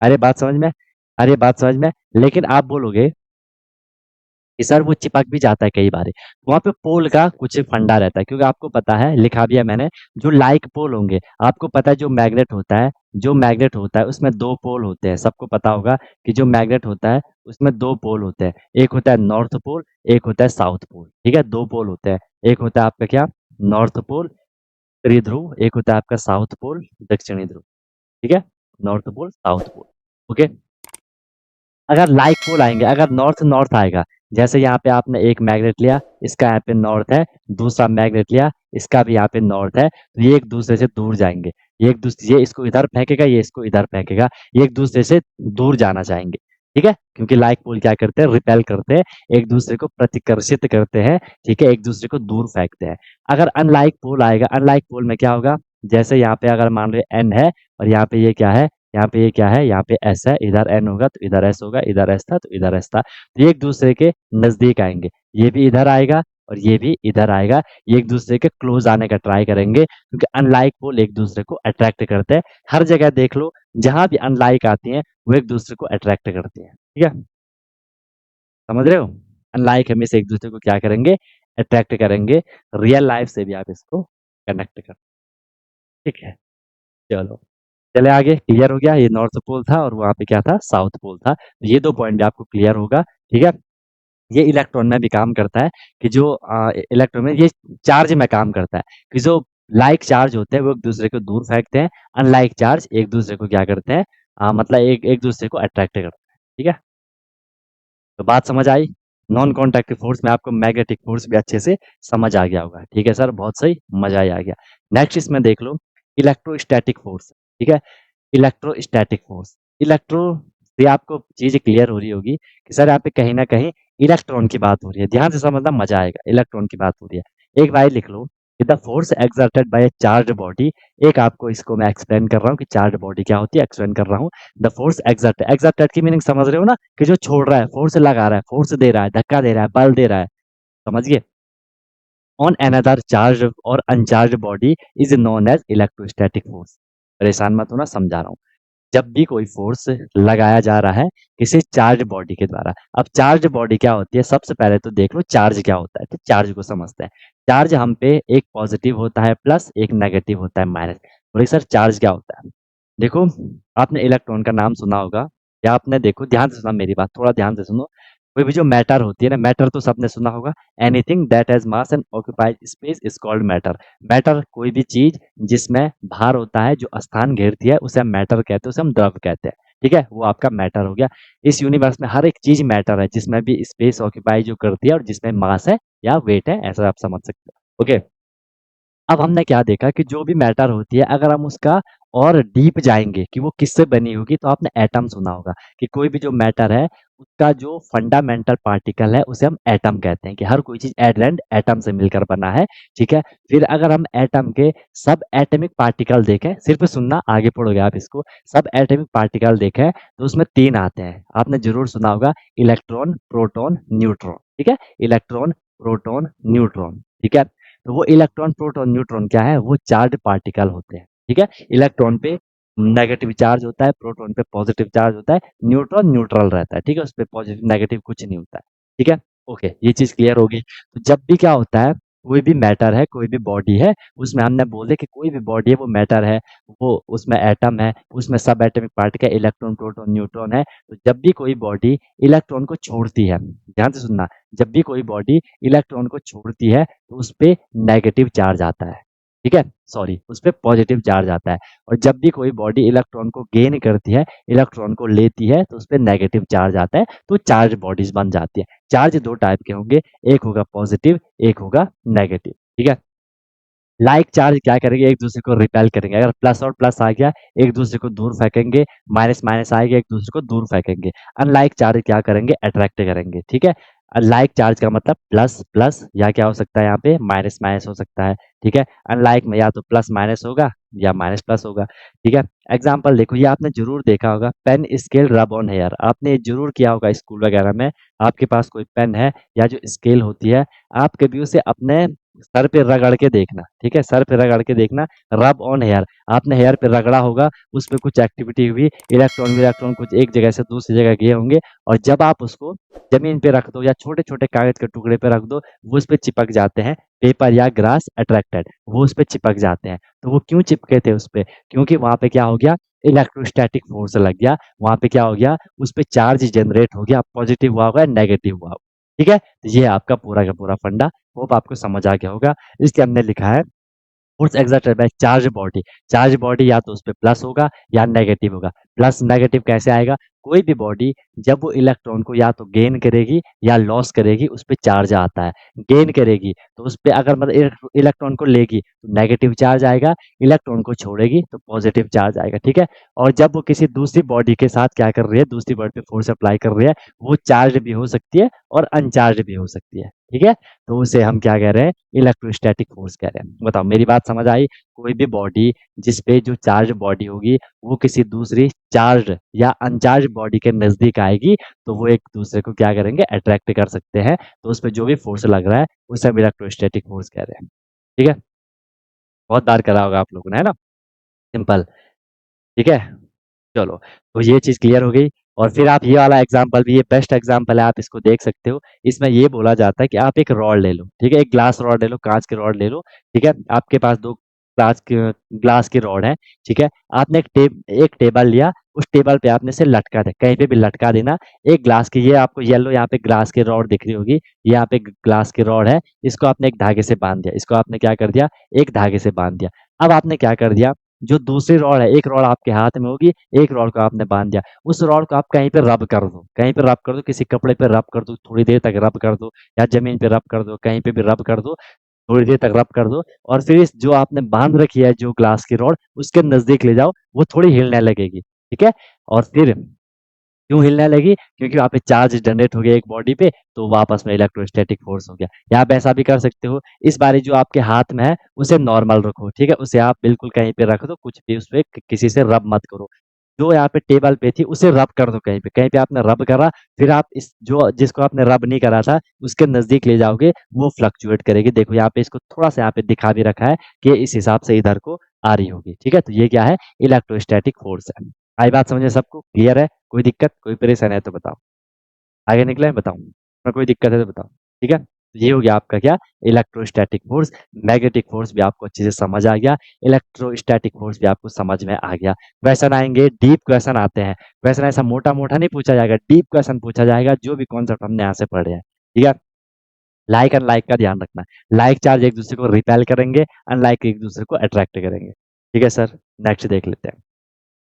अरे बात समझ में, अरे बात समझ में। लेकिन आप बोलोगे कि सर वो चिपक भी जाता है कई बार। वहाँ पे पोल का कुछ फंडा रहता है, क्योंकि आपको पता है, लिखा भी है मैंने, जो लाइक पोल होंगे, आपको पता है जो मैग्नेट होता है, जो मैग्नेट होता है उसमें 2 पोल होते हैं। सबको पता होगा कि जो मैग्नेट होता है उसमें 2 पोल होते हैं। एक होता है नॉर्थ पोल, एक होता है साउथ पोल, ठीक है, 2 पोल होते हैं। एक होता है आपका क्या, नॉर्थ पोल, उत्तरी ध्रुव, एक होता है आपका साउथ पोल, दक्षिणी ध्रुव, ठीक है। North pole, south pole. Okay, अगर लाइक पोल आएंगे, अगर नॉर्थ नॉर्थ आएगा, जैसे यहाँ पे आपने एक मैग्नेट लिया, इसका यहाँ पे नॉर्थ है, दूसरा मैग्नेट लिया, इसका भी यहाँ पे नॉर्थ है, तो ये एक दूसरे से दूर जाएंगे। ये एक दूसरे, ये इसको इधर फेंकेगा, ये इसको इधर फेंकेगा, ये एक दूसरे से दूर जाना चाहेंगे। ठीक है, क्योंकि लाइक पोल क्या करते हैं, रिपेल करते हैं, एक दूसरे को प्रतिकर्षित करते हैं। ठीक है, एक दूसरे को दूर फेंकते हैं। अगर अनलाइक पोल आएगा, अनलाइक पोल में क्या होगा, जैसे यहाँ पे अगर मान लो एन है, और यहाँ पे ये क्या है, यहाँ पे ये क्या है, यहाँ पे एस है, इधर एन होगा तो इधर एस होगा, इधर एस था तो इधर एस था, तो ये एक दूसरे के नजदीक आएंगे। ये भी इधर आएगा और ये भी इधर आएगा, ये एक दूसरे के क्लोज आने का ट्राई करेंगे, क्योंकि अनलाइक पोल एक दूसरे को अट्रैक्ट करते हैं। हर जगह देख लो, जहां भी अनलाइक आती हैं वो एक दूसरे को अट्रैक्ट करती हैं। ठीक है, समझ रहे हो? अनलाइक हमेशा एक दूसरे को क्या करेंगे, अट्रैक्ट करेंगे। रियल लाइफ से भी आप इसको कनेक्ट कर। ठीक है, चलो चले आगे। क्लियर हो गया, ये नॉर्थ पोल था और वहां पे क्या था, साउथ पोल था। ये 2 पॉइंट भी आपको क्लियर होगा। ठीक है, ये इलेक्ट्रॉन में भी काम करता है, कि जो इलेक्ट्रॉन में ये चार्ज में काम करता है, कि जो लाइक चार्ज होते हैं वो एक दूसरे को दूर फेंकते हैं, अनलाइक चार्ज एक दूसरे को क्या करते हैं, मतलब एक एक दूसरे को अट्रैक्ट करते हैं। ठीक है, तो बात समझ आई। नॉन कॉन्टैक्टिव फोर्स में आपको मैग्नेटिक फोर्स भी अच्छे से समझ आ गया होगा। ठीक है सर, बहुत सही, मजा ही आ गया। नेक्स्ट इसमें देख लो, इलेक्ट्रोस्टैटिक फोर्स। ठीक है, इलेक्ट्रोस्टैटिक फोर्स, इलेक्ट्रो से आपको चीज क्लियर हो रही होगी कि सर यहाँ पे कहीं ना कहीं इलेक्ट्रॉन की बात हो रही है। ध्यान से समझना, मजा आएगा। इलेक्ट्रॉन की बात हो रही है। एक बार लिख लो, the force exerted by a charge body. एक आपको इसको मैं एक्सप्लेन कर रहा हूँ कि चार्ज बॉडी क्या होती है, एक्सप्लेन कर रहा हूँ। द फोर्स एक्सर्टेड, एक्सर्टेड की मीनिंग समझ रहे हो ना, कि जो छोड़ रहा है, फोर्स लगा रहा है, फोर्स दे रहा है, धक्का दे रहा है, बल दे रहा है, समझिए। ऑन अनदर चार्ज और uncharge body is known as electrostatic force. परेशान मत होना, समझा रहा हूँ। जब भी कोई फोर्स लगाया जा रहा है किसी चार्ज बॉडी के द्वारा, अब चार्ज बॉडी क्या होती है, सबसे पहले तो देख लो चार्ज क्या होता है, तो चार्ज को समझते हैं। चार्ज हम पे एक पॉजिटिव होता है प्लस, एक नेगेटिव होता है माइनस। बोले सर चार्ज क्या होता है? देखो, आपने इलेक्ट्रॉन का नाम सुना होगा, या आपने, देखो ध्यान से सुना मेरी बात, थोड़ा ध्यान से सुनो। कोई भी जो मैटर होती है ना, मैटर तो सबने सुना होगा। Anything that has mass and occupies space is called matter. Matter कोई भी चीज जिसमें भार होता है, जो स्थान घेरती है, उसे हम मैटर कहते हैं, उसे हम द्रव कहते हैं। ठीक है, वो आपका मैटर हो गया। इस यूनिवर्स में हर एक चीज मैटर है, जिसमें भी स्पेस ऑक्यूपाई जो करती है और जिसमें मास है या वेट है, ऐसा आप समझ सकते हो। ओके, अब हमने क्या देखा कि जो भी मैटर होती है, अगर हम उसका और डीप जाएंगे कि वो किससे बनी होगी, तो आपने एटम सुना होगा कि कोई भी जो मैटर है, उसका जो फंडामेंटल पार्टिकल है उसे हम एटम कहते हैं, कि हर कोई चीज एट एंड एटम से मिलकर बना है। ठीक है, फिर अगर हम एटम के सब एटॉमिक पार्टिकल देखें, सिर्फ सुनना, आगे पढ़ोगे आप इसको, सब एटॉमिक पार्टिकल देखें तो उसमें 3 आते हैं, आपने जरूर सुना होगा, इलेक्ट्रॉन, प्रोटॉन, न्यूट्रॉन। ठीक है, इलेक्ट्रॉन, प्रोटॉन, न्यूट्रॉन। ठीक है, तो वो इलेक्ट्रॉन, प्रोटॉन, न्यूट्रॉन क्या है, वो चार्ज पार्टिकल होते हैं। ठीक है, इलेक्ट्रॉन पे नेगेटिव चार्ज होता है, प्रोटॉन पे पॉजिटिव चार्ज होता है, न्यूट्रॉन न्यूट्रल रहता है। ठीक है, उस पे पॉजिटिव नेगेटिव कुछ नहीं होता है। ठीक है, ओके, ये चीज क्लियर होगी। तो जब भी क्या होता है, कोई भी मैटर है, कोई भी बॉडी है, उसमें हमने बोले कि कोई भी बॉडी है वो मैटर है, वो उसमें एटम है, उसमें सब atomic particle electron, proton, neutron है। तो जब भी कोई बॉडी इलेक्ट्रॉन को छोड़ती है, ध्यान से सुनना, जब भी कोई बॉडी इलेक्ट्रॉन को छोड़ती है तो उस पे नेगेटिव चार्ज आता है। ठीक है, सॉरी, उस पे पॉजिटिव चार्ज आता है। और जब भी कोई बॉडी इलेक्ट्रॉन को गेन करती है, इलेक्ट्रॉन को लेती है, तो उस पे नेगेटिव चार्ज आता है, तो चार्ज बॉडीज बन जाती है। चार्ज 2 टाइप के होंगे, एक होगा पॉजिटिव, एक होगा नेगेटिव। ठीक है, लाइक चार्ज क्या करेंगे, एक दूसरे को रिपेल करेंगे। अगर प्लस और प्लस आ गया, एक दूसरे को दूर फेंकेंगे, माइनस माइनस आएगा, एक दूसरे को दूर फेंकेंगे। अनलाइक चार्ज क्या करेंगे, अट्रैक्ट करेंगे। ठीक है, लाइक चार्ज का मतलब प्लस प्लस, या क्या हो सकता है यहाँ पे, माइनस माइनस हो सकता है। ठीक है, अनलाइक में या तो प्लस माइनस होगा या माइनस प्लस होगा। ठीक है, एग्जाम्पल देखो, ये आपने जरूर देखा होगा, pen scale rub on hair, आपने ये जरूर किया होगा स्कूल वगैरह में। आपके पास कोई पेन है या जो स्केल होती है, आप कभी उसे अपने सर पे रगड़ के देखना। ठीक है, सर पे रगड़ के देखना, रब ऑन हेयर, आपने हेयर पे रगड़ा होगा, उस पे कुछ एक्टिविटी हुई, इलेक्ट्रॉन इलेक्ट्रॉन कुछ एक जगह से दूसरी जगह गए होंगे, और जब आप उसको जमीन पे रख दो या छोटे छोटे कागज के टुकड़े पे रख दो, वो उस पे चिपक जाते हैं। पेपर या ग्रास अट्रैक्टेड, वो उस पे चिपक जाते हैं। तो वो क्यों चिपके थे उस पे, क्योंकि वहां पे क्या हो गया, इलेक्ट्रोस्टैटिक फोर्स लग गया, वहां पे क्या हो गया, उस पे चार्ज जनरेट हो गया, पॉजिटिव हुआ होगा, नेगेटिव हुआ होगा। ठीक है, तो ये आपका पूरा का पूरा फंडा, होप आपको समझ आ गया होगा। इसके हमने लिखा है force exerted by charge body या तो उस पे प्लस होगा या नेगेटिव होगा। प्लस नेगेटिव कैसे आएगा? कोई भी बॉडी जब वो इलेक्ट्रॉन को या तो गेन करेगी या लॉस करेगी, उस पे चार्ज आता है। गेन करेगी तो उस पे अगर मतलब इलेक्ट्रॉन को लेगी तो नेगेटिव चार्ज आएगा, इलेक्ट्रॉन को छोड़ेगी तो पॉजिटिव चार्ज आएगा, ठीक है। और जब वो किसी दूसरी बॉडी के साथ क्या कर रही है, दूसरी बॉडी पे फोर्स अप्लाई कर रही है, वो चार्ज भी हो सकती है और अनचार्ज भी हो सकती है, ठीक है। तो उसे हम क्या कह रहे हैं? इलेक्ट्रोस्टैटिक फोर्स कह रहे हैं। बताओ मेरी बात समझ आई? कोई भी बॉडी जिस पे जो चार्ज बॉडी होगी वो किसी दूसरी चार्ज या अनचार्ज बॉडी के नजदीक आएगी तो वो एक दूसरे को क्या करेंगे? अट्रैक्ट कर सकते हैं। तो उस पे जो भी फोर्स लग रहा है उसे हम इलेक्ट्रोस्टैटिक फोर्स कह रहे हैं, ठीक है। बहुत बार करा होगा आप लोगों ने, है ना? सिंपल, ठीक है। चलो, तो ये चीज क्लियर हो गई। और फिर आप ये वाला एग्जाम्पल भी, ये बेस्ट एग्जाम्पल है, आप इसको देख सकते हो। इसमें ये बोला जाता है कि आप एक रॉड ले लो, ठीक है, एक ग्लास रॉड ले लो, कांच की रॉड ले लो, ठीक है। आपके पास दो ग्लास की रॉड है, ठीक है। आपने एक टेबल लिया, उस टेबल पे आपने इसे लटका दे, कहीं पे भी लटका देना। एक ग्लास की, ये आपको येलो यहाँ पे ग्लास की रॉड दिख रही होगी, ये यहाँ पे ग्लास की रॉड है, इसको आपने एक धागे से बांध दिया, इसको आपने क्या कर दिया? एक धागे से बांध दिया। अब आपने क्या कर दिया? जो दूसरी रॉड है, एक रॉड आपके हाथ में होगी, एक रॉड को आपने बांध दिया, उस रॉड को आप कहीं पे रब कर दो, कहीं पे रब कर दो, किसी कपड़े पे रब कर दो, थोड़ी देर तक रब कर दो, या जमीन पे रब कर दो, कहीं पे भी रब कर दो, थोड़ी देर तक रब कर दो। और फिर इस जो आपने बांध रखी है जो ग्लास की रॉड, उसके नजदीक ले जाओ, वो थोड़ी हिलने लगेगी, ठीक है। और फिर क्यों हिलने लगी? क्योंकि वहाँ पे चार्ज जनरेट हो गया एक बॉडी पे, तो वापस में इलेक्ट्रोस्टैटिक फोर्स हो गया। या आप ऐसा भी कर सकते हो, इस बारी जो आपके हाथ में है उसे नॉर्मल रखो, ठीक है, उसे आप बिल्कुल कहीं पे रख दो, कुछ भी उस पे किसी से रब मत करो। जो यहाँ पे टेबल पे थी उसे रब कर दो, कहीं पे कहीं पे आपने रब करा, फिर आप इस जो जिसको आपने रब नहीं करा था उसके नजदीक ले जाओगे, वो फ्लक्चुएट करेगी। देखो यहाँ पे इसको थोड़ा सा यहाँ पे दिखा भी रखा है कि इस हिसाब से इधर को आ रही होगी, ठीक है। तो ये क्या है? इलेक्ट्रोस्टैटिक फोर्स है। आई बात समझ में सबको? क्लियर है? कोई दिक्कत, कोई परेशानी है तो बताओ। आगे निकले बताऊं, और कोई दिक्कत है तो बताओ, ठीक है। तो ये हो गया आपका क्या? Electrostatic force. मैग्नेटिक फोर्स भी आपको अच्छे से समझ आ गया, इलेक्ट्रोस्टैटिक फोर्स भी आपको समझ में आ गया। क्वेश्चन आएंगे, डीप क्वेश्चन आते हैं। क्वेश्चन ऐसा मोटा मोटा नहीं पूछा जाएगा, डीप क्वेश्चन पूछा जाएगा, जो भी कॉन्सेप्ट हमने यहाँ से पढ़े हैं, ठीक है। लाइक अनलाइक का ध्यान रखना, लाइक चार्ज एक दूसरे को रिपेल करेंगे, अनलाइक एक दूसरे को अट्रैक्ट करेंगे, ठीक है सर। नेक्स्ट देख लेते हैं।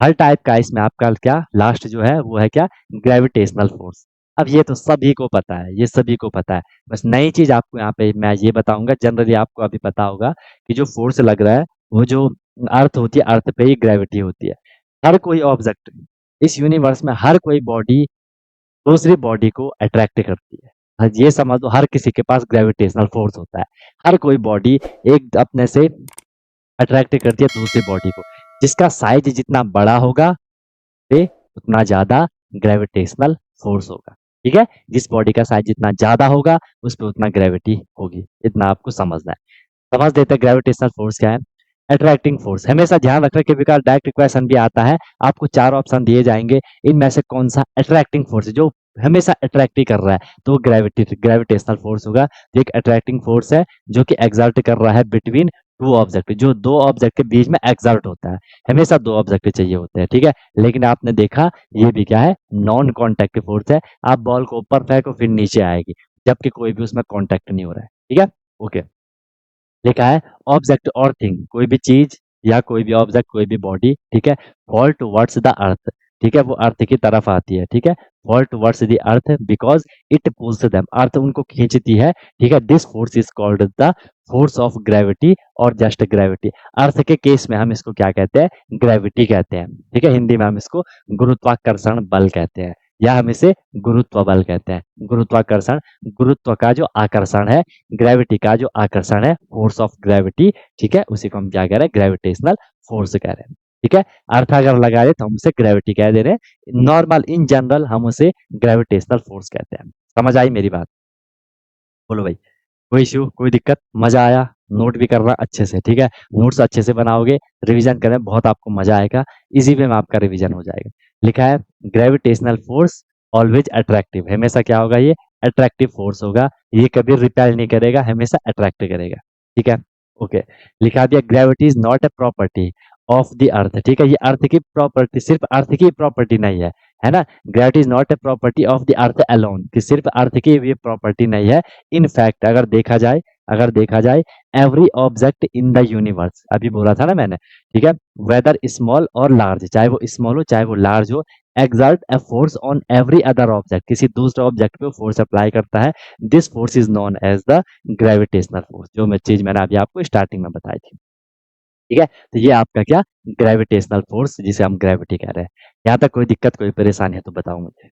हर टाइप का इसमें आपका क्या लास्ट जो है वो है क्या? Gravitational force. अब ये तो सभी को पता है, ये सभी को पता है। बस नई चीज आपको यहाँ पे मैं ये बताऊंगा, जनरली आपको अभी पता होगा कि जो फोर्स लग रहा है वो जो अर्थ होती है, अर्थ पे ही ग्रेविटी होती है। हर कोई ऑब्जेक्ट इस यूनिवर्स में, हर कोई बॉडी दूसरी बॉडी को अट्रैक्ट करती है। ये समझ लो, हर किसी के पास ग्रेविटेशनल फोर्स होता है। हर कोई बॉडी एक अपने से अट्रैक्ट करती है दूसरी बॉडी को। जिसका साइज जितना बड़ा होगा पे उतना ज्यादा ग्रेविटेशनल फोर्स होगा, ठीक है। जिस बॉडी का साइज जितना ज्यादा होगा उस पे उतना ग्रेविटी होगी, इतना आपको समझना है। समझ लेते हैं ग्रेविटेशनल फोर्स क्या है। अट्रैक्टिंग फोर्स, हमेशा ध्यान रखना कि बिकॉज डायरेक्ट क्वेश्चन भी आता है, आपको चार ऑप्शन दिए जाएंगे, इनमें से कौन सा अट्रैक्टिंग फोर्स है जो हमेशा अट्रैक्ट ही कर रहा है, तो ग्रेविटेशनल फोर्स होगा। तो एक अट्रैक्टिंग फोर्स है जो कि एक्सर्ट कर रहा है बिटवीन टू ऑब्जेक्ट, जो दो ऑब्जेक्ट के बीच में एक्सर्ट होता है। हमेशा दो ऑब्जेक्ट चाहिए होते हैं, ठीक है। लेकिन आपने देखा ये भी क्या है? नॉन कॉन्टैक्ट फोर्स है। आप बॉल को ऊपर फेंको फिर नीचे आएगी, जबकि कोई भी उसमें कॉन्टैक्ट नहीं हो रहा है, ठीक है। ओके, लिखा है ऑब्जेक्ट और थिंग, कोई भी चीज या कोई भी ऑब्जेक्ट, कोई भी बॉडी, ठीक है, फॉल टुवर्ड्स द अर्थ, ठीक है, वो अर्थ की तरफ आती है, ठीक है। Fall towards the earth because it pulls them, earth उनको खींचती है, ठीक है। This force is called the force of gravity और जस्ट ग्रेविटी। अर्थ के केस में हम इसको क्या कहते हैं? ग्रेविटी कहते हैं, ठीक है। हिंदी में हम इसको गुरुत्वाकर्षण बल कहते हैं, या हम इसे गुरुत्व बल कहते हैं। गुरुत्वाकर्षण, गुरुत्व का जो आकर्षण है, ग्रेविटी का जो आकर्षण है, फोर्स ऑफ ग्रेविटी, ठीक है, उसी को हम क्या कह रहे हैं? ग्रेविटेशनल फोर्स कह रहे हैं, ठीक है। अर्थ अगर लगा रहे तो हम उसे ग्रेविटी कह दे रहे हैं, नॉर्मल इन जनरल हम उसे ग्रेविटेशनल फोर्स कहते हैं। समझ आई मेरी बात? बोलो भाई, कोई इश्यू, कोई दिक्कत? मजा आया? नोट भी करना अच्छे से, ठीक है। नोट्स अच्छे से बनाओगे, रिवीजन करें, बहुत आपको मजा आएगा, इजी वे में आपका रिवीजन हो जाएगा। लिखा है ग्रेविटेशनल फोर्स ऑलवेज अट्रैक्टिव, हमेशा क्या होगा? ये अट्रैक्टिव फोर्स होगा, ये कभी रिपेल नहीं करेगा, हमेशा अट्रैक्ट करेगा, ठीक है। ओके, लिखा दिया gravity is not a property of the earth, ठीक है। ये अर्थ की प्रॉपर्टी, सिर्फ अर्थ की प्रॉपर्टी नहीं है ना। Gravity is not a property of the earth alone, कि सिर्फ अर्थ की ये प्रॉपर्टी नहीं है। इन फैक्ट अगर देखा जाए, अगर देखा जाए every object in the universe, अभी बोला था ना मैंने, ठीक है, वेदर स्मॉल और लार्ज, चाहे वो स्मॉल हो चाहे वो लार्ज हो, exert a force on every other object, किसी दूसरे ऑब्जेक्ट पे फोर्स अप्लाई करता है, this force is known as the gravitational force, जो मैं चीज मैंने अभी आपको स्टार्टिंग में बताई थी। ठीक है, तो ये आपका क्या, ग्रेविटेशनल फोर्स, जिसे हम ग्रेविटी कह रहे हैं। यहाँ तक कोई दिक्कत कोई परेशानी है तो बताओ मुझे।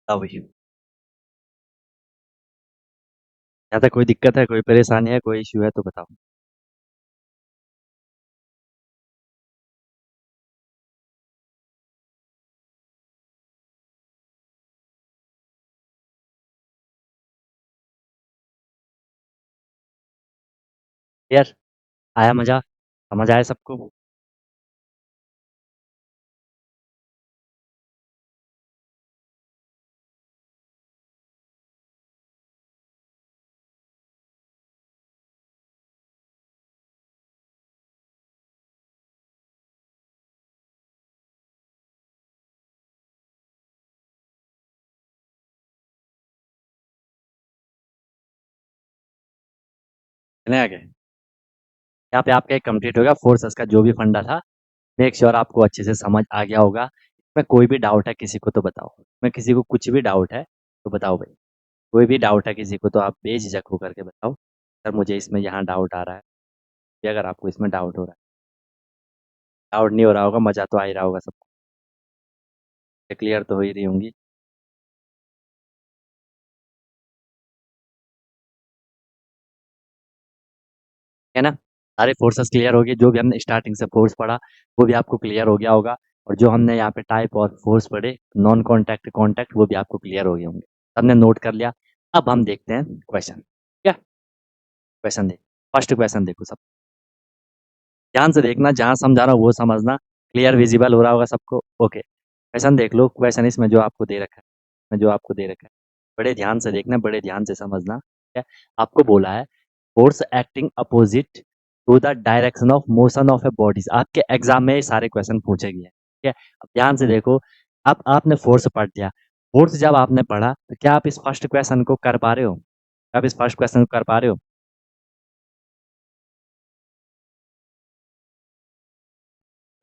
बताओ भैया, यहाँ तक कोई दिक्कत है, कोई परेशानी है, कोई इश्यू है तो बताओ। यार, आया मजा, समझ आया सबको? चले आगे, यहाँ पे आपका एक कंप्लीट होगा फोर्सेस का जो भी फंडा था। मेक श्योर आपको अच्छे से समझ आ गया होगा। इसमें कोई भी डाउट है किसी को तो बताओ, मैं किसी को कुछ भी डाउट है तो बताओ भाई, कोई भी डाउट है किसी को तो आप बेझिझक होकर के बताओ, सर मुझे इसमें यहाँ डाउट आ रहा है। ये अगर आपको इसमें डाउट हो रहा है, डाउट नहीं हो रहा होगा, मजा तो आ ही रहा होगा सबको, क्लियर तो हो ही रही होंगी, है ना? सारे फोर्सेस क्लियर हो गए, जो भी हमने स्टार्टिंग से फोर्स पढ़ा वो भी आपको क्लियर हो गया होगा, और जो हमने यहाँ पे टाइप और फोर्स पढ़े, नॉन कॉन्टैक्ट कॉन्टैक्ट, वो भी आपको क्लियर हो गए होंगे, सबने नोट कर लिया। अब हम देखते हैं क्वेश्चन, क्या क्वेश्चन देख, फर्स्ट क्वेश्चन देखो सब, ध्यान से देखना, जहाँ समझा रहा हूँ वो समझना, क्लियर विजिबल हो रहा होगा सबको, ओके। क्वेश्चन देख लो, क्वेश्चन इसमें जो आपको दे रखा है, में जो आपको दे रखा है, बड़े ध्यान से देखना, बड़े ध्यान से समझना, ठीक है। आपको बोला है force acting opposite to the direction of motion of a bodies, आपके एग्जाम में ये सारे क्वेश्चन पूछे गए हैं, ठीक है। अब ध्यान से देखो, अब आपने फोर्स पढ़ लिया, फोर्स जब आपने पढ़ा तो क्या आप इस फर्स्ट क्वेश्चन को कर पा रहे हो? आप इस फर्स्ट क्वेश्चन को कर पा रहे हो?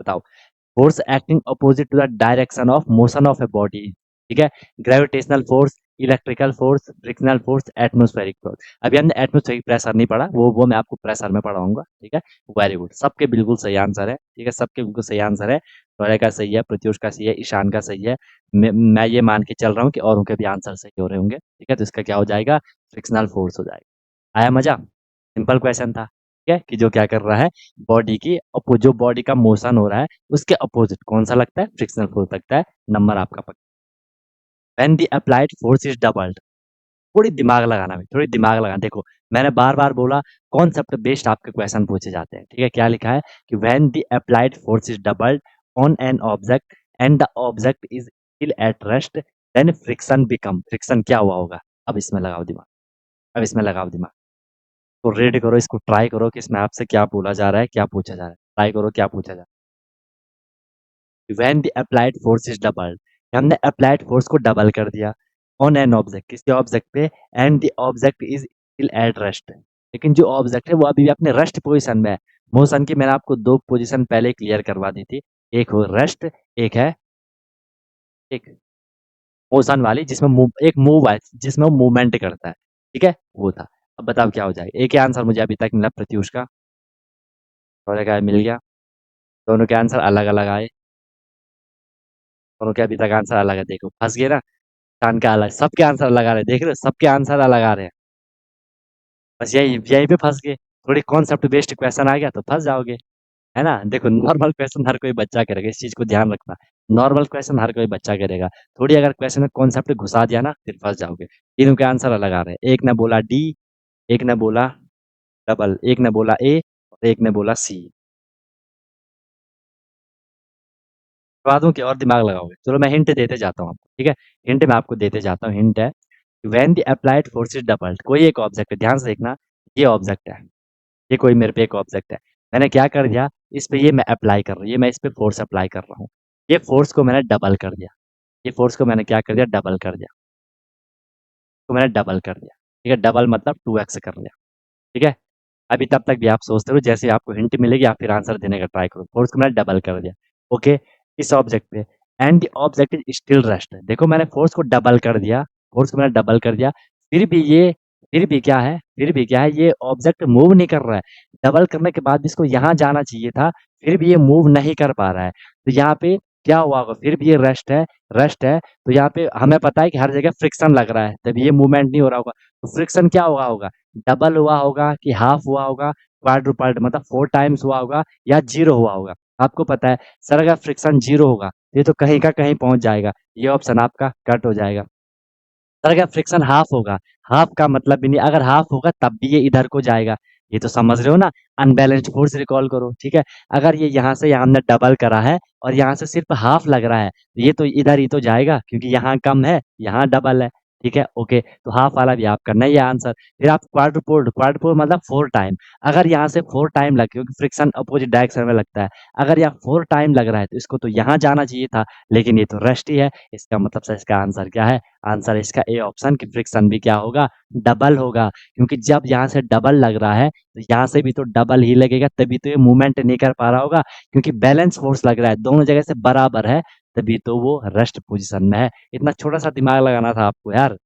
बताओ, force acting opposite to the direction of motion of a body, ठीक है। Gravitational force, electrical force, frictional force, atmospheric force. अभी हमने एटमोस्फेरिक प्रेशर नहीं पढ़ा, वो मैं आपको प्रेशर में पढ़ाऊंगा, ठीक है। वेरी गुड, सबके बिल्कुल सही आंसर है, ठीक है, सबके बिल्कुल सही आंसर है। गौरव का सही है, प्रत्युष का सही है, ईशान का सही है। मैं ये मान के चल रहा हूँ कि औरों के भी आंसर सही हो रहे होंगे, ठीक है। तो इसका क्या हो जाएगा, फ्रिक्शनल फोर्स हो जाएगा। आया मजा? सिंपल क्वेश्चन था, ठीक है, कि जो क्या कर रहा है, बॉडी की जो बॉडी का मोशन हो रहा है उसके अपोजिट कौन सा लगता है, फ्रिक्शनल फोर्स लगता है। नंबर आपका पक्का। When the applied force is doubled, थोड़ी दिमाग लगाना भाई, थोड़ी दिमाग लगाना, देखो मैंने बार बार बोला कॉन्सेप्ट बेस्ड आपके क्वेश्चन पूछे जाते हैं, ठीक है। क्या लिखा है कि when the applied force is doubled on an object and the object is still at rest, then friction become, friction क्या हुआ होगा? अब इसमें लगाओ दिमाग, अब इसमें लगाओ दिमाग, तो रीड करो, इसको ट्राई करो कि इसमें आपसे क्या बोला जा रहा है, क्या पूछा जा रहा है, ट्राई करो क्या पूछा जा रहा है। When the applied force is doubled, हमने अप्लाइड फोर्स को डबल कर दिया ऑन एन ऑब्जेक्ट, किसी ऑब्जेक्ट पे, and the object is still at rest, लेकिन जो ऑब्जेक्ट है वो अभी भी अपने रेस्ट पोजीशन में है। मोशन की मैंने आपको दो पोजीशन पहले क्लियर करवा दी थी, एक हो रेस्ट, एक है एक मोशन वाली, जिसमें एक मूव है, जिसमें वो मूवमेंट करता है, ठीक है, वो था। अब बताओ क्या हो जाएगा, एक ही आंसर मुझे अभी तक मिला प्रत्युष का, और एक मिल गया, दोनों के आंसर अलग अलग आए, दोनों के अभी तक आंसर अलग है, देखो फंस गए ना, कान का अलग, सबके आंसर अलग आ रहे हैं, देख रहे हो सबके आंसर अलग आ रहे हैं, बस यही यहीं पे फंस गए। थोड़ी कॉन्सेप्ट बेस्ड क्वेश्चन आ गया तो फंस जाओगे, है ना? देखो नॉर्मल क्वेश्चन हर कोई बच्चा करेगा, इस चीज को ध्यान रखना, नॉर्मल क्वेश्चन हर कोई बच्चा करेगा, थोड़ी अगर क्वेश्चन में कॉन्सेप्ट घुसा दिया ना फिर फंस जाओगे। तीनों के आंसर अलग आ रहे हैं, एक ने बोला डी, एक ने बोला डबल, एक ने बोला ए, और एक ने बोला सी। करवा दूं कि और दिमाग लगाओगे? चलो मैं हिंट देते जाता हूँ आपको, ठीक है, हिंट मैं आपको देते जाता हूँ, हिंट है when the applied force is doubled, कोई एक ऑब्जेक्ट है, ध्यान से देखना, ये ऑब्जेक्ट है, ये कोई मेरे पे एक ऑब्जेक्ट है, मैंने क्या कर दिया, इस पे ये मैं अप्लाई कर रहा हूँ, ये मैं इस पे फोर्स अप्लाई कर रहा हूँ, ये फोर्स को मैंने डबल कर दिया, ये फोर्स को मैंने क्या कर दिया, डबल कर दिया, तो मैंने डबल कर दिया, ठीक है, डबल मतलब 2x कर दिया, ठीक है। अभी तब तक भी आप सोचते रहो, जैसे आपको हिंट मिलेगी आप फिर आंसर देने का ट्राई करो, फोर्स को मैंने डबल कर दिया, ओके, इस ऑब्जेक्ट पे, and the object is still rest, देखो मैंने फोर्स को डबल कर दिया, फोर्स को मैंने डबल कर दिया, फिर भी ये, फिर भी क्या है, फिर भी क्या है, ये ऑब्जेक्ट मूव नहीं कर रहा है, डबल करने के बाद भी इसको यहाँ जाना चाहिए था, फिर भी ये मूव नहीं कर पा रहा है, तो यहाँ पे क्या हुआ होगा, फिर भी ये रेस्ट है, रेस्ट है, तो यहाँ पे हमें पता है कि हर जगह फ्रिक्शन लग रहा है, तभी ये मूवमेंट नहीं हो रहा होगा, तो फ्रिक्शन क्या हुआ होगा, डबल हुआ होगा कि हाफ हुआ होगा, क्वाड्रुपल्ड मतलब 4 टाइम्स हुआ होगा या 0 हुआ होगा। आपको पता है सर अगर फ्रिक्शन 0 होगा, ये तो कहीं का कहीं पहुँच जाएगा, ये ऑप्शन आपका कट हो जाएगा। सर अगर फ्रिक्शन हाफ होगा, हाफ का मतलब भी नहीं, अगर हाफ होगा तब भी ये इधर को जाएगा, ये तो समझ रहे हो ना, अनबैलेंस्ड फोर्स रिकॉल करो, ठीक है। अगर ये यहाँ से यहाँ हमने डबल करा है और यहाँ से सिर्फ हाफ लग रहा है, तो ये तो इधर ही तो जाएगा क्योंकि यहाँ कम है, यहाँ डबल है, ठीक है, ओके, तो हाफ वाला भी आपका नहीं है आंसर। फिर आप क्वाड्रुपोल्ड, क्वाड्रुपोल्ड मतलब 4 टाइम, अगर यहाँ से 4 टाइम लग, क्योंकि फ्रिक्शन अपोजिट डायरेक्शन में लगता है, अगर यहाँ 4 टाइम लग रहा है तो इसको तो यहाँ जाना चाहिए था, लेकिन ये तो रेस्ट ही है, इसका मतलब सर इसका आंसर क्या है, आंसर इसका ए ऑप्शन की फ्रिक्शन भी क्या होगा, डबल होगा, क्योंकि जब यहाँ से डबल लग रहा है तो यहाँ से भी तो डबल ही लगेगा, तभी तो ये मूवमेंट नहीं कर पा रहा होगा, क्योंकि बैलेंस फोर्स लग रहा है, दोनों जगह से बराबर है, तभी तो वो रेस्ट पोजीशन में है। इतना छोटा सा दिमाग लगाना था आपको यार।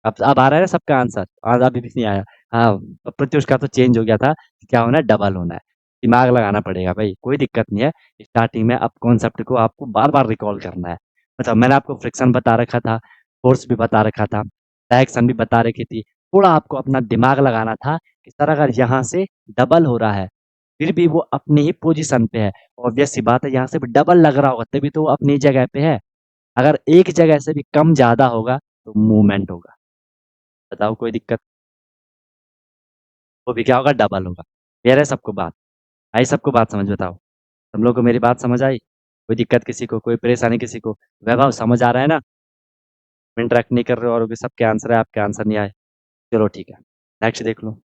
अब आ रहा है ना सबका आंसर, आज अभी भी नहीं आया। हाँ, अब प्रत्युष का तो चेंज हो गया था, क्या होना है, डबल होना है, दिमाग लगाना पड़ेगा भाई, कोई दिक्कत नहीं है। स्टार्टिंग में अब कॉन्सेप्ट को आपको बार बार रिकॉल करना है, मतलब मैंने आपको फ्रिक्शन बता रखा था, फोर्स भी बता रखा था, डायरेक्शन भी बता रखी थी, थोड़ा आपको अपना दिमाग लगाना था कि सर अगर यहाँ से डबल हो रहा है फिर भी वो अपनी ही पोजीशन पे है, ऑब्वियस सी बात है, यहाँ से भी डबल लग रहा होगा तभी तो वो अपनी जगह पे है, अगर एक जगह से भी कम ज्यादा होगा तो मूवमेंट होगा। बताओ कोई दिक्कत, वो भी क्या होगा, डबल होगा। क्लियर है सबको बात, आई सबको बात समझ, बताओ तुम लोग को मेरी बात समझ आई, कोई दिक्कत किसी को, कोई परेशानी किसी को, वैभव समझ आ रहा है ना, इंटरेक्ट नहीं कर रहे हो और सबके आंसर है, आपके आंसर नहीं आए, चलो ठीक है, नेक्स्ट देख लो,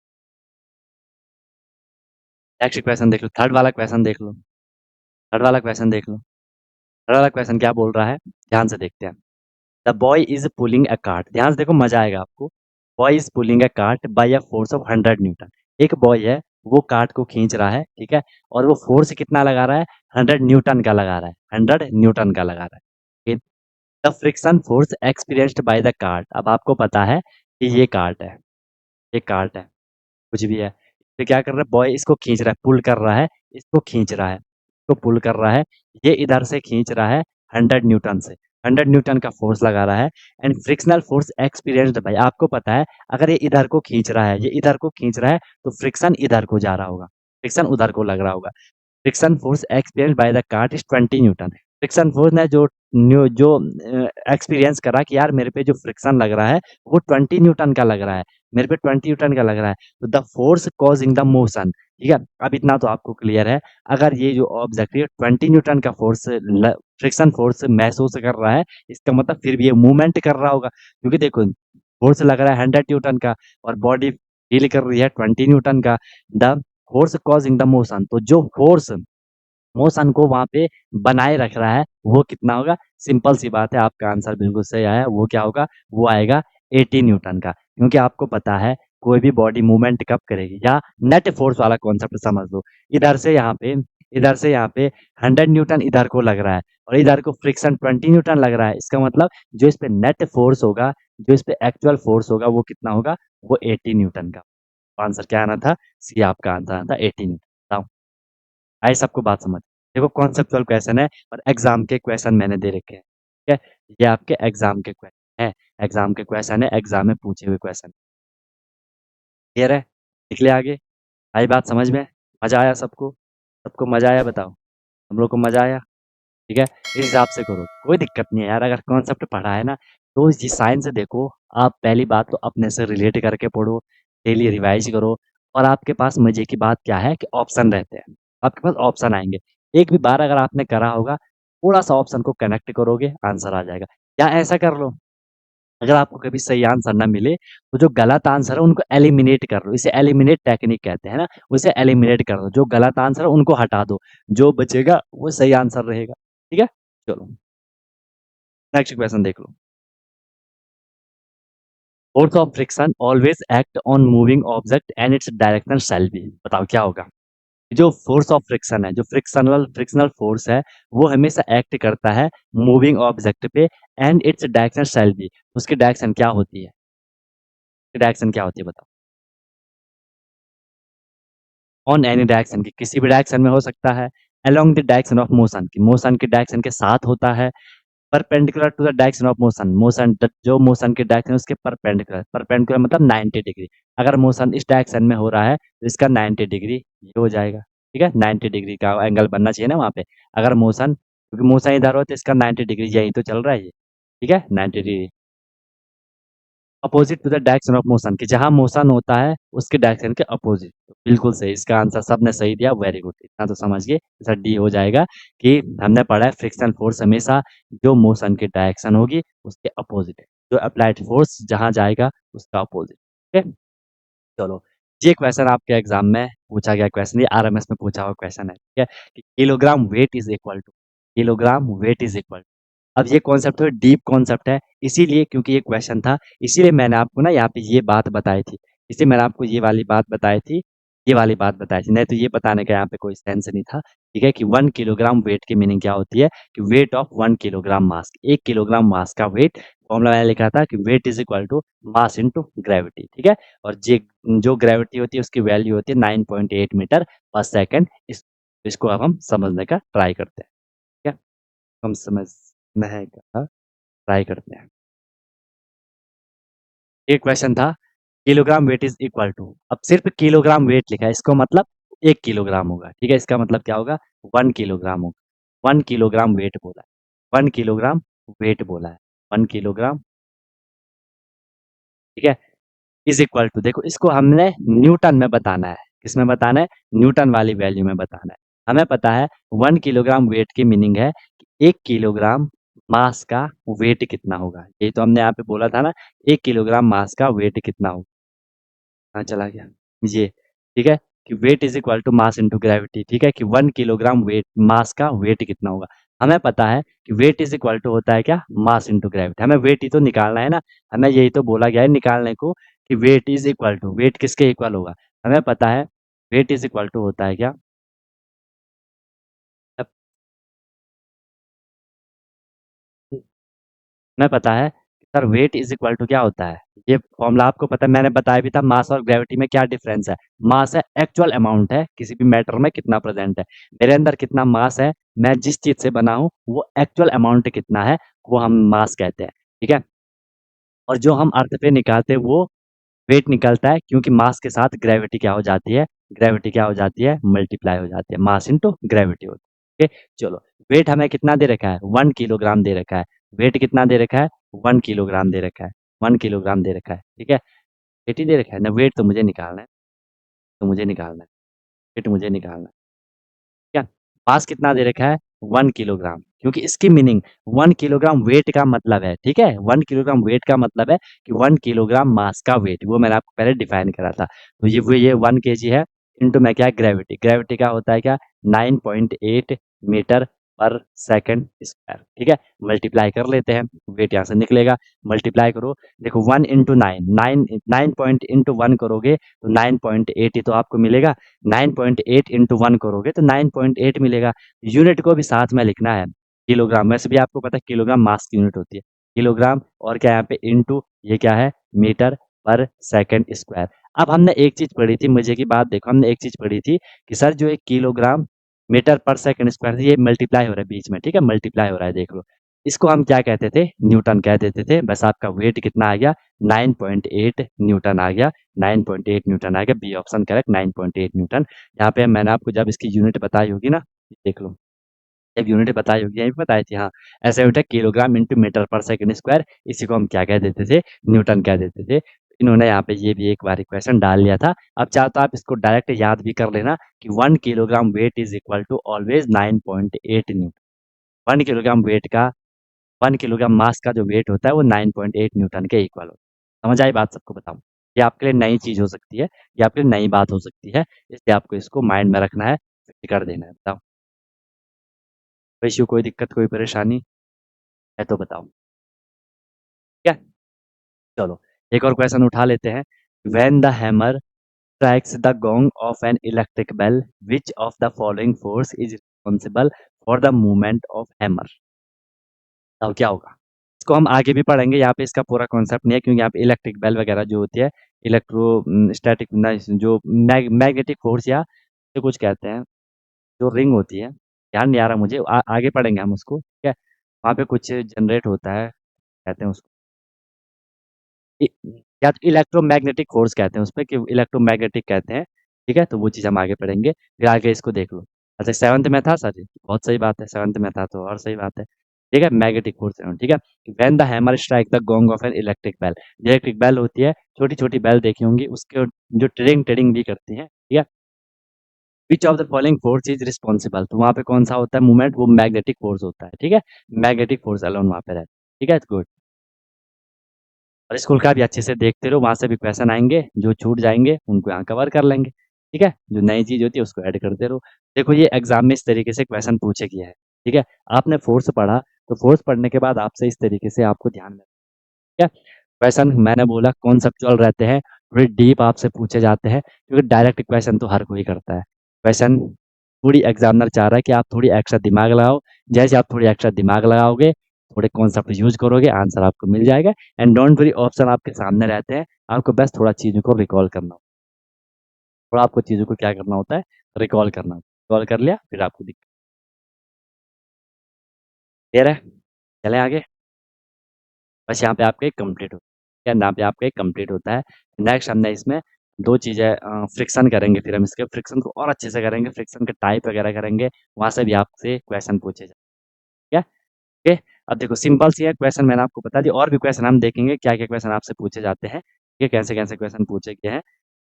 नेक्स्ट क्वेश्चन देख लो, थर्ड वाला क्वेश्चन देख लो, थर्ड वाला क्वेश्चन देख लो, थर्ड वाला क्वेश्चन क्या बोल रहा है, ध्यान से देखते हैं। The boy is pulling a cart, ध्यान से देखो मजा आएगा आपको, boy is pulling a cart by a force of 100 newton, एक बॉय है वो कार्ट को खींच रहा है, ठीक है, और वो फोर्स कितना लगा रहा है, 100 न्यूटन का लगा रहा है, 100 न्यूटन का लगा रहा है, the friction force experienced by the cart, अब आपको पता है कि ये कार्ट है, ये कार्ट है, कुछ भी है, तो क्या कर रहा है, बॉय इसको खींच रहा है, पुल कर रहा है, इसको खींच रहा है, इसको पुल कर रहा है, ये इधर से खींच रहा है 100 न्यूटन से, 100 न्यूटन का फोर्स लगा रहा है, एंड फ्रिक्शनल फोर्स एक्सपीरियंस्ड भाई, आपको पता है अगर ये इधर को खींच रहा है, ये इधर को खींच रहा है, तो फ्रिक्शन इधर को जा रहा होगा, फ्रिक्शन उधर को लग रहा होगा, friction force experienced by the cart is 20 Newton, friction force ने जो एक्सपीरियंस करा कि यार मेरे पे जो फ्रिक्शन लग रहा है वो 20 न्यूटन का लग रहा है, मेरे पे 20 न्यूटन का लग रहा है, तो the force causing the motion, ठीक है, अब इतना तो आपको क्लियर है, अगर ये जो ऑब्जेक्ट है 20 न्यूटन का फोर्स, फ्रिक्शन फोर्स महसूस कर रहा है, इसका मतलब फिर भी ये मूवमेंट कर रहा होगा, क्योंकि देखो फोर्स लग रहा है 100 न्यूटन का और बॉडी फील कर रही है 20 न्यूटन का, the force causing the motion, तो जो फोर्स मोशन को वहां पे बनाए रख रहा है वो कितना होगा, सिंपल सी बात है, आपका आंसर बिल्कुल सही आया, वो क्या होगा, वो आएगा 80 न्यूटन का, क्योंकि आपको पता है कोई भी बॉडी मूवमेंट कब करेगी, या नेट फोर्स वाला कॉन्सेप्ट समझ लो, इधर से यहाँ पे, इधर से यहाँ पे 100 न्यूटन इधर को लग रहा है और इधर को फ्रिक्शन 20 न्यूटन लग रहा है, इसका मतलब जो इस पे नेट फोर्स होगा, जो इस पे एक्चुअल फोर्स होगा वो कितना होगा, वो 80 न्यूटन का, आंसर क्या आना था, सी आपका आंसर आना था 80 न्यूटन। आई सबको बात समझ, देखो कॉन्सेप्चुअल क्वेश्चन है और एग्जाम के क्वेश्चन मैंने दे रखे हैं, ठीक है, ये आपके एग्जाम के क्वेश्चन है, एग्जाम के क्वेश्चन है, एग्जाम में पूछे हुए क्वेश्चन, क्लियर है, निकले आगे, आई बात समझ में, मजा आया सबको, सबको मजा आया, बताओ हम लोग को मजा आया, ठीक है, इस हिसाब से करो, कोई दिक्कत नहीं है यार, अगर कॉन्सेप्ट पढ़ा है ना तो ये साइंस देखो, आप पहली बात तो अपने से रिलेट करके पढ़ो, डेली रिवाइज करो, और आपके पास मजे की बात क्या है कि ऑप्शन रहते हैं, आपके पास ऑप्शन आएंगे, एक भी बार अगर आपने करा होगा, थोड़ा सा ऑप्शन को कनेक्ट करोगे आंसर आ जाएगा, या ऐसा कर लो, अगर आपको कभी सही आंसर ना मिले, तो जो गलत आंसर है उनको एलिमिनेट कर लो। इसे एलिमिनेट टेक्निक कहते हैं ना, उसे एलिमिनेट कर दो। जो गलत आंसर है उनको हटा दो, जो बचेगा वो सही आंसर रहेगा। ठीक है? चलो, नेक्स्ट क्वेश्चन देख लो। Force of friction always act on moving object and its direction shall be. बताओ क्या होगा? जो फोर्स ऑफ फ्रिक्शन है, जो फ्रिक्शनल फ्रिक्शनल फोर्स है, वो हमेशा एक्ट करता है मूविंग ऑब्जेक्ट पे and its direction shall B. उसकी डायरेक्शन क्या होती है? डायरेक्शन क्या होती है बताओ? ऑन एनी डायरेक्शन की, किसी भी डायरेक्शन में हो सकता है। Along the direction of motion की, मोशन की डायरेक्शन के साथ होता है। Perpendicular to the direction of motion, motion जो मोशन की डायरेक्शन है उसके परपेंडिकुलर, परपेंडिकुलर मतलब 90 डिग्री। अगर मोशन इस डायरेक्शन में हो रहा है तो इसका 90 डिग्री ये हो जाएगा। ठीक है, 90 डिग्री का एंगल बनना चाहिए ना वहाँ पे। अगर मोशन, क्योंकि मोशन इधर हो तो इसका 90 डिग्री यही तो चल रहा है ये। ठीक है, 90 degree opposite to the direction of motion, कि जहाँ मोशन होता है उसके डायरेक्शन के अपोजिट। तो बिल्कुल सही, इसका आंसर सबने सही दिया, वेरी गुड। इतना तो समझ गए, सर डी हो जाएगा। कि हमने पढ़ा है फ्रिक्शन फोर्स हमेशा जो मोशन की डायरेक्शन होगी उसके अपोजिट है, जो अप्लाइड फोर्स जहाँ जाएगा उसका अपोजिट। ठीक है, चलो। ये क्वेश्चन आपके एग्जाम में पूछा गया क्वेश्चन, ये आरएमएस में पूछा हुआ क्वेश्चन है। ठीक है, कि kilogram weight is equal to, kilogram weight is equal. अब ये कॉन्सेप्ट थोड़ा डीप कॉन्सेप्ट है, इसीलिए क्योंकि ये क्वेश्चन था, इसीलिए मैंने आपको ना यहाँ पे ये बात बताई थी। इसलिए मैंने आपको ये वाली बात बताई थी, ये वाली बात बताई थी, नहीं तो ये बताने का यहाँ पे कोई सेंस नहीं था। ठीक है, कि 1 किलोग्राम वेट की मीनिंग क्या होती है? कि weight of 1 kilogram mass, 1 kilogram mass का वेट। फॉर्मूला मैंने लिखा था कि weight is equal to mass into gravity. ठीक है, और जे जो ग्रेविटी होती है उसकी वैल्यू होती है 9.8 मीटर पर सेकेंड। इसको अब हम समझने का ट्राई करते हैं। ठीक है, हम समझने का ट्राई करते हैं। ये क्वेश्चन था, kilogram weight is equal to, अब सिर्फ किलोग्राम वेट लिखा है, इसको मतलब 1 किलोग्राम होगा। ठीक है, इसका मतलब क्या होगा? 1 किलोग्राम होगा। 1 किलोग्राम वेट बोला है, 1 किलोग्राम वेट बोला है, 1 किलोग्राम। ठीक है, इज इक्वल टू, देखो इसको हमने न्यूटन में बताना है। किसमें बताना है? न्यूटन वाली वैल्यू में बताना है। हमें पता है 1 किलोग्राम वेट की मीनिंग है कि 1 किलोग्राम मास का वेट कितना होगा। ये तो हमने यहाँ पे बोला था ना, 1 किलोग्राम मास का वेट कितना होगा। हाँ, चला गया ये। ठीक है, कि weight is equal to mass into gravity. ठीक है, कि 1 किलोग्राम वेट, मास का वेट कितना होगा। हमें पता है कि वेट इज इक्वल टू होता है क्या? मास इंटू ग्रेविटी। हमें वेट ही तो निकालना है ना, हमें यही तो बोला गया है निकालने को, कि weight is equal to, weight किसके इक्वल होगा? हमें पता है वेट इज इक्वल टू होता है क्या? अब हमें पता है कि sir weight is equal to क्या होता है? ये फॉर्मूला आपको पता है, मैंने बताया भी था। मास और ग्रेविटी में क्या डिफरेंस है? मास है एक्चुअल अमाउंट है किसी भी मैटर में कितना प्रेजेंट है। मेरे अंदर कितना मास है, मैं जिस चीज से बना हूँ वो एक्चुअल अमाउंट कितना है, वो हम मास कहते हैं। ठीक है, और जो हम अर्थ पे निकालते हैं वो वेट निकलता है, क्योंकि मास के साथ ग्रेविटी क्या हो जाती है? ग्रेविटी क्या हो जाती है? मल्टीप्लाई हो जाती है, मास इंटू ग्रेविटी होती है। ठीक है, चलो। वेट हमें कितना दे रखा है? 1 किलोग्राम दे रखा है। वेट कितना दे रखा है? 1 किलोग्राम दे रखा है। 1 किलोग्राम दे रखा है। ठीक है, वेट ही दे रखा है ना, वेट तो मुझे निकालना है, तो मुझे निकालना है, वेट मुझे निकालना है। ठीक है, मास कितना दे रखा है? 1 किलोग्राम, क्योंकि इसकी मीनिंग 1 किलोग्राम वेट का मतलब है। ठीक है, 1 किलोग्राम वेट का मतलब है कि 1 किलोग्राम मास का वेट, वो मैंने आपको पहले डिफाइन करा था। तो ये 1 kg है, इंटू में क्या है? ग्रेविटी। ग्रेविटी का होता है क्या? 9.8 मीटर पर सेकंड स्क्वायर। ठीक है, मल्टीप्लाई कर लेते हैं, वेट यहाँ से निकलेगा, मल्टीप्लाई करो। देखो 1 इंटू 9, 9 इंटू 1 करोगे तो 9.8 ही तो आपको मिलेगा। 9.8 इंटू 1 करोगे तो 9.8 मिलेगा। यूनिट को भी साथ में लिखना है, किलोग्राम। वैसे भी आपको पता है किलोग्राम मास की यूनिट होती है, किलोग्राम। और क्या यहाँ पे इंटू, ये क्या है? मीटर पर सेकंड स्क्वायर। अब हमने एक चीज पढ़ी थी, मजे की बात देखो, हमने एक चीज पढ़ी थी कि सर जो एक किलोग्राम मीटर पर सेकंड स्क्वायर, ये मल्टीप्लाई हो रहा है बीच में। ठीक है, मल्टीप्लाई हो रहा है, देख लो। इसको हम क्या कहते थे? न्यूटन कह देते थे। बस आपका वेट कितना आ गया? 9.8 न्यूटन आ गया, 9.8 न्यूटन आ गया। B option correct, 9.8 newton. यहाँ पे मैंने आपको जब इसकी यूनिट बताई होगी ना, देख लो, जब यूनिट बताई होगी, यहीं पे बताई थी। हाँ, ऐसा यूनिट है किलोग्राम इंटू मीटर पर सेकंड स्क्वायर। इसी को हम क्या कह देते थे? न्यूटन कह देते थे। इन्होंने यहाँ पे ये भी एक बार क्वेश्चन डाल लिया था। अब चाहे तो आप इसको डायरेक्ट याद भी कर लेना कि 1 kilogram weight is equal to always 9.8 newton. 1 kilogram weight का 1 किलोग्राम मास का जो वेट होता है वो 9.8 न्यूटन के इक्वल होता है। समझ आई बात सबको बताऊँ? ये आपके लिए नई चीज़ हो सकती है, ये आपके लिए नई बात हो सकती है, इसलिए आपको इसको माइंड में रखना है, फिर कर देना है। बताओ, कोई इश्यू, कोई दिक्कत, कोई परेशानी है तो बताओ, ठीक है? चलो, एक और क्वेश्चन उठा लेते हैं। When the hammer strikes the gong of an electric bell, which of the following force is responsible for the movement of hammer? बताओ क्या होगा? इसको हम आगे भी पढ़ेंगे, यहाँ पे इसका पूरा कॉन्सेप्ट नहीं है क्योंकि यहाँ पे इलेक्ट्रिक बेल वगैरह जो होती है, स्टैटिक जो मैग्नेटिक फोर्स या जो कुछ कहते हैं, जो रिंग होती है, ध्यान नहीं आ रहा मुझे, आगे पढ़ेंगे हम उसको, ठीक है? वहाँ पे कुछ जनरेट होता है, कहते हैं उसको इ या तो इलेक्ट्रोमैग्नेटिक फ़ोर्स कहते हैं उसपे, कि इलेक्ट्रोमैग्नेटिक कहते हैं, ठीक है? तो वो चीज़ हम आगे पढ़ेंगे, फिर आगे इसको देख लो। अच्छा 7th में था सर? बहुत सही बात है, 7th में था तो और सही बात है। ठीक है? मैग्नेटिक फ़ोर्स ठीक है? When the hammer strike the gong of an electric bell, electric bell होती है, छोटी-छोटी बेल देखी होंगी, उसके जो टिडिंग-टिडिंग भी करती हैं, ठीक है? Which of the following force is responsible, तो वहाँ पे कौन-सा होता है मूवमेंट, वो मैग्नेटिक फ़ोर्स होता है, ठीक है? मैग्नेटिक फ़ोर्स अलोन वहाँ पे रहता है, ठीक है? गुड। और स्कूल का भी अच्छे से देखते रहो, वहाँ से भी क्वेश्चन आएँगे, जो छूट जाएँगे उनको यहाँ कवर कर लेंगे, ठीक है? जो नई चीज़ होती है उसको ऐड करते रहो। देखो ये एग्ज़ाम में इस तरीके से क्वेश्चन पूछे गया है, ठीक है? आपने फ़ोर्स पढ़ा, तो फ़ोर्स पढ़ने के बाद आपसे इस तरीके से आपको ध्यान में, ठीक है? क्वेश्चन मैंने बोला कॉन्सेप्चुअल रहते हैं, थोड़े डीप आपसे पूछे जाते हैं, क्योंकि डायरेक्ट क्वेश्चन तो हर कोई करता है। क्वेश्चन थोड़ी एग्ज़ामिनर चाह रहा है कि आप थोड़ी एक्स्ट्रा दिमाग लगाओ, जैसे आप थोड़ी एक्स्ट्रा दिमाग लगाओगे, थोड़े कॉन्सेप्ट यूज़ करोगे, आंसर आपको मिल जाएगा एंड डोंट वरी ऑप्शन आपके सामने रहते हैं, आपको बस थोड़ा चीज़ों को रिकॉल करना, थोड़ा आपको चीज़ों को क्या करना होता है, रिकॉल करना। रिकॉल कर लिया, फिर आपको दिक्कत क्लियर है? चलें आगे? बस यहाँ पे आपका एक कंप्लीट होता है, यहाँ पे आपका एक कंप्लीट होता है। नेक्स्ट हमने इसमें 2 चीज़ें फ्रिक्शन करेंगे, फिर हम इसके फ्रिक्शन को और अच्छे से करेंगे, फ्रिक्शन के टाइप वगैरह करेंगे, वहाँ से भी आपसे क्वेश्चन पूछे जाएँगे, ठीक है? ओके, अब देखो सिंपल सी है क्वेश्चन, मैंने आपको बता दिया, और भी क्वेश्चन हम देखेंगे क्या-क्या क्वेश्चन आपसे पूछे जाते हैं, ठीक है? कैसे-कैसे क्वेश्चन पूछे गए हैं,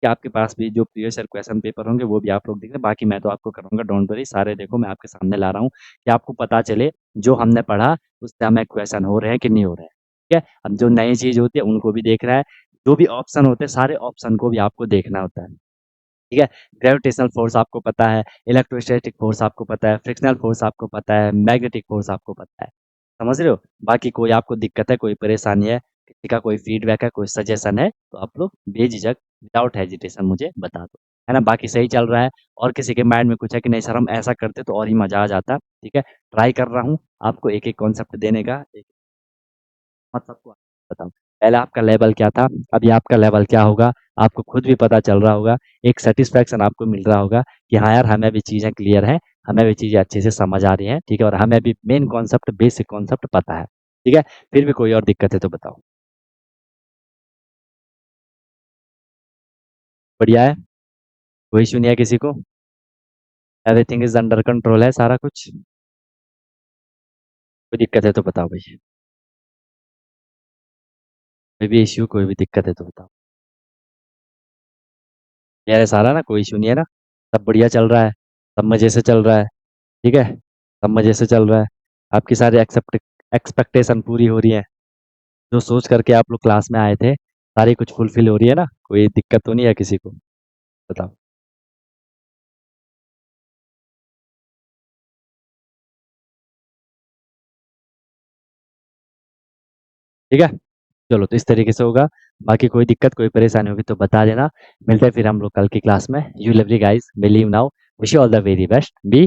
कि आपके पास भी जो प्रीवियस ईयर क्वेश्चन पेपर होंगे वो भी आप लोग देखें, बाकी मैं तो आपको कराऊँगा, डोंट वरी, सारे देखो मैं आपके सामने ला रहा हूँ, कि आपको पता चले जो हमने पढ़ा उससे हमें क्वेश्चन हो रहे हैं कि नहीं हो रहे हैं, ठीक है? अब जो नई चीज़ होती है उनको भी देखना है, जो भी ऑप्शन होते हैं सारे ऑप्शन को भी आपको देखना होता है। ठीक है? ग्रेविटेशनल फ़ोर्स आपको पता है, इलेक्ट्रोस्टैटिक फ़ोर्स आपको पता है, फ्रिक्शनल फ़ोर्स आपको पता है, मैग्नेटिक फ़ोर्स आपको पता है। समझ रहे हो? बाकी कोई आपको दिक्कत है, कोई परेशानी है, किसी का कोई फीडबैक है, कोई सजेशन है, तो आप लोग बेझिझक विदाउट हेजिटेशन मुझे बता दो। है ना? बाकी सही चल रहा है और किसी के माइंड में कुछ है कि नहीं सर हम ऐसा करते तो और ही मज़ा आ जाता, ठीक है? ट्राई कर रहा हूँ आपको एक-एक कॉन्सेप्ट देने का, एक मत सबको बताऊँ। पहले आपका लेवल क्या था, अभी आपका लेवल क्या होगा, आपको खुद भी पता चल रहा होगा, एक सैटिस्फैक्शन आपको मिल रहा होगा कि हाँ यार, हमें भी चीज़ें क्लियर हैं, हमें भी चीज़ें अच्छे से समझ आ रही हैं, ठीक है? और हमें भी मेन कॉन्सेप्ट, बेसिक कॉन्सेप्ट पता है, ठीक है? फिर भी कोई और दिक्कत है तो बताओ। बढ़िया है? कोई इश्यू नहीं है किसी को? एवरीथिंग इज़ अंडर कंट्रोल है सारा कुछ? कोई दिक्कत है तो बताओ भई? कोई भी इश्यू, कोई भी दिक्कत है तो बताओ? क्लियर है सारा ना? कोई इश्यू नहीं है ना? सब बढ़िया चल रहा है? सब मज़े से चल रहा है? ठीक है? सब मज़े से चल रहा है? आपकी सारी एक्सपेक्टेशन पूरी हो रही है? जो सोच करके आप लोग क्लास में आए थे, सारी कुछ फुलफ़िल हो रही है ना? कोई दिक्कत तो नहीं है किसी को? बताओ। ठीक है? चलो तो इस तरीके से होगा। बाकी कोई दिक्कत, कोई परेशानी होगी तो बता देना। मिलते हैं फिर हम लोग कल की क्लास में। You lovely guys, believe now, wish you all the very best, be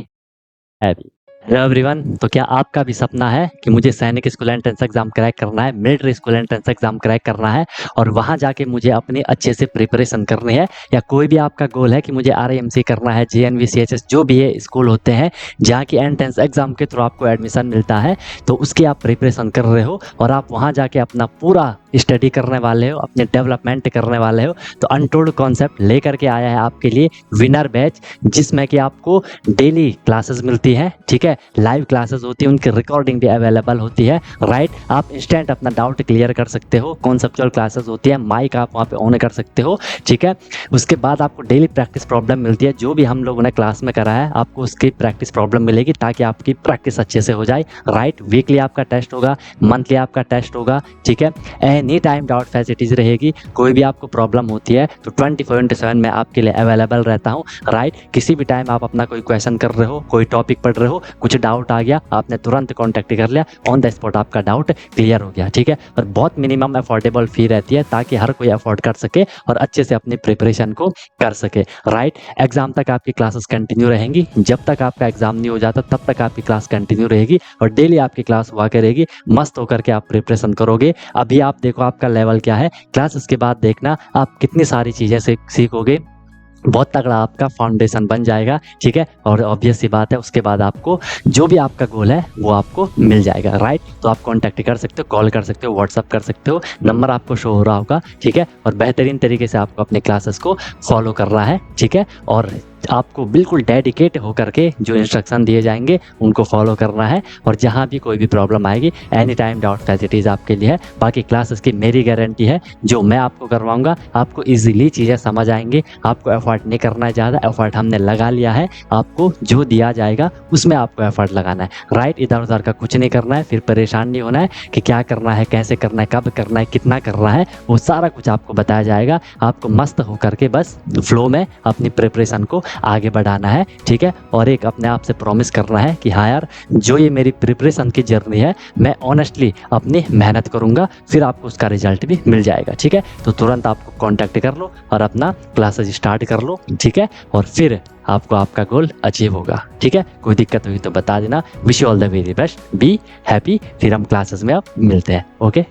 happy. Hello everyone, तो क्या आपका भी सपना है कि मुझे सैनिक स्कूल एंट्रेंस एग्जाम क्रैक करना है, military school entrance exam crack करना है और वहां जाके मुझे अपनी अच्छे से प्रिपरेशन करनी है, या कोई भी आपका गोल है कि मुझे आरआईएमसी करना है, जेएनवी, सीएचएस, जो भी ये स्कूल होते हैं जहाँ की एंट्रेंस एग्जाम के थ्रू आपको एडमिशन मिलता है, तो उसकी आप प्रिपरेशन कर रहे हो और आप वहाँ जाके अपना पूरा स्टडी करने वाले हो, अपने डेवलपमेंट करने वाले हो, तो अनटोल्ड कॉन्सेप्ट लेकर के आया है आपके लिए विनर बैच, जिसमें कि आपको डेली क्लासेस मिलती हैं, ठीक है? है। लाइव क्लासेस होती है, उनकी रिकॉर्डिंग भी अवेलेबल होती है, राइट। आप इंस्टेंट अपना डाउट क्लियर कर सकते हो। कॉन्सेप्चुअल क्लासेस होती है, माइक आप वहाँ पे ऑन कर सकते हो, ठीक है। उसके बाद आपको डेली प्रैक्टिस प्रॉब्लम मिलती है, जो भी हम लोगों ने क्लास में करा है आपको उसकी प्रैक्टिस प्रॉब्लम मिलेगी ताकि आपकी प्रैक्टिस अच्छे से हो जाए, राइट। वीकली आपका टेस्ट होगा, मंथली आपका टेस्ट होगा, ठीक है। एनी टाइम डाउट फैसिलिटीज रहेगी, कोई भी आपको प्रॉब्लम होती है तो 24/7 मैं आपके लिए अवेलेबल रहता हूँ, राइट। किसी भी टाइम आप अपना कोई क्वेश्चन कर रहे हो, कोई टॉपिक पढ़ रहे हो, कुछ डाउट आ गया, आपने तुरंत कॉन्टैक्ट कर लिया, ऑन द स्पॉट आपका डाउट क्लियर हो गया, ठीक है। और बहुत मिनिमम अफोर्डेबल फी रहती है ताकि हर कोई अफोर्ड कर सके और अच्छे से अपनी प्रिपरेशन को कर सके, राइट। एग्जाम तक आपकी क्लासेस कंटिन्यू रहेंगी, जब तक आपका एग्जाम नहीं हो जाता तब तक आपकी क्लास कंटिन्यू रहेगी और डेली आपकी क्लास हुआ करेगी। मस्त होकर के आप प्रिपरेशन करोगे। अभी आप देखो आपका लेवल क्या है, क्लासेस के बाद देखना आप कितनी सारी चीज़ें सीखोगे, बहुत तगड़ा आपका फाउंडेशन बन जाएगा, ठीक है। और ऑब्वियस सी बात है उसके बाद आपको जो भी आपका गोल है वो आपको मिल जाएगा, राइट। तो आप कांटेक्ट कर सकते हो, कॉल कर सकते हो, व्हाट्सअप कर सकते हो, नंबर आपको शो हो रहा होगा, ठीक है। और बेहतरीन तरीके से आपको अपने क्लासेस को फॉलो करना है, ठीक है। और आपको बिल्कुल डेडिकेट होकर के जो इंस्ट्रक्शन दिए जाएंगे उनको फॉलो करना है। और जहाँ भी कोई भी प्रॉब्लम आएगी एनी टाइम डाउट फैसिलिटीज़ आपके लिए है। बाकी क्लासेस की मेरी गारंटी है, जो मैं आपको करवाऊंगा आपको इजीली चीज़ें समझ आएंगी, आपको एफर्ट नहीं करना है ज़्यादा, एफर्ट हमने लगा लिया है, आपको जो दिया जाएगा उसमें आपको एफर्ट लगाना है, राइट। इधर उधर का कुछ नहीं करना है, फिर परेशान नहीं होना है कि क्या करना है, कैसे करना है, कब करना है, कितना करना है, वो सारा कुछ आपको बताया जाएगा। आपको मस्त होकर के बस फ्लो में अपनी प्रिपरेशन को आगे बढ़ाना है, ठीक है। और एक अपने आप से प्रॉमिस करना है कि हाँ यार, जो ये मेरी प्रिपरेशन की जर्नी है मैं ऑनेस्टली अपनी मेहनत करूंगा, फिर आपको उसका रिजल्ट भी मिल जाएगा, ठीक है। तो तुरंत आपको कांटेक्ट कर लो और अपना क्लासेस स्टार्ट कर लो, ठीक है। और फिर आपको आपका गोल अचीव होगा, ठीक है। कोई दिक्कत हुई तो बता देना। Wish you all the very best, be happy. फिर हम क्लासेस में अब मिलते हैं, ओके।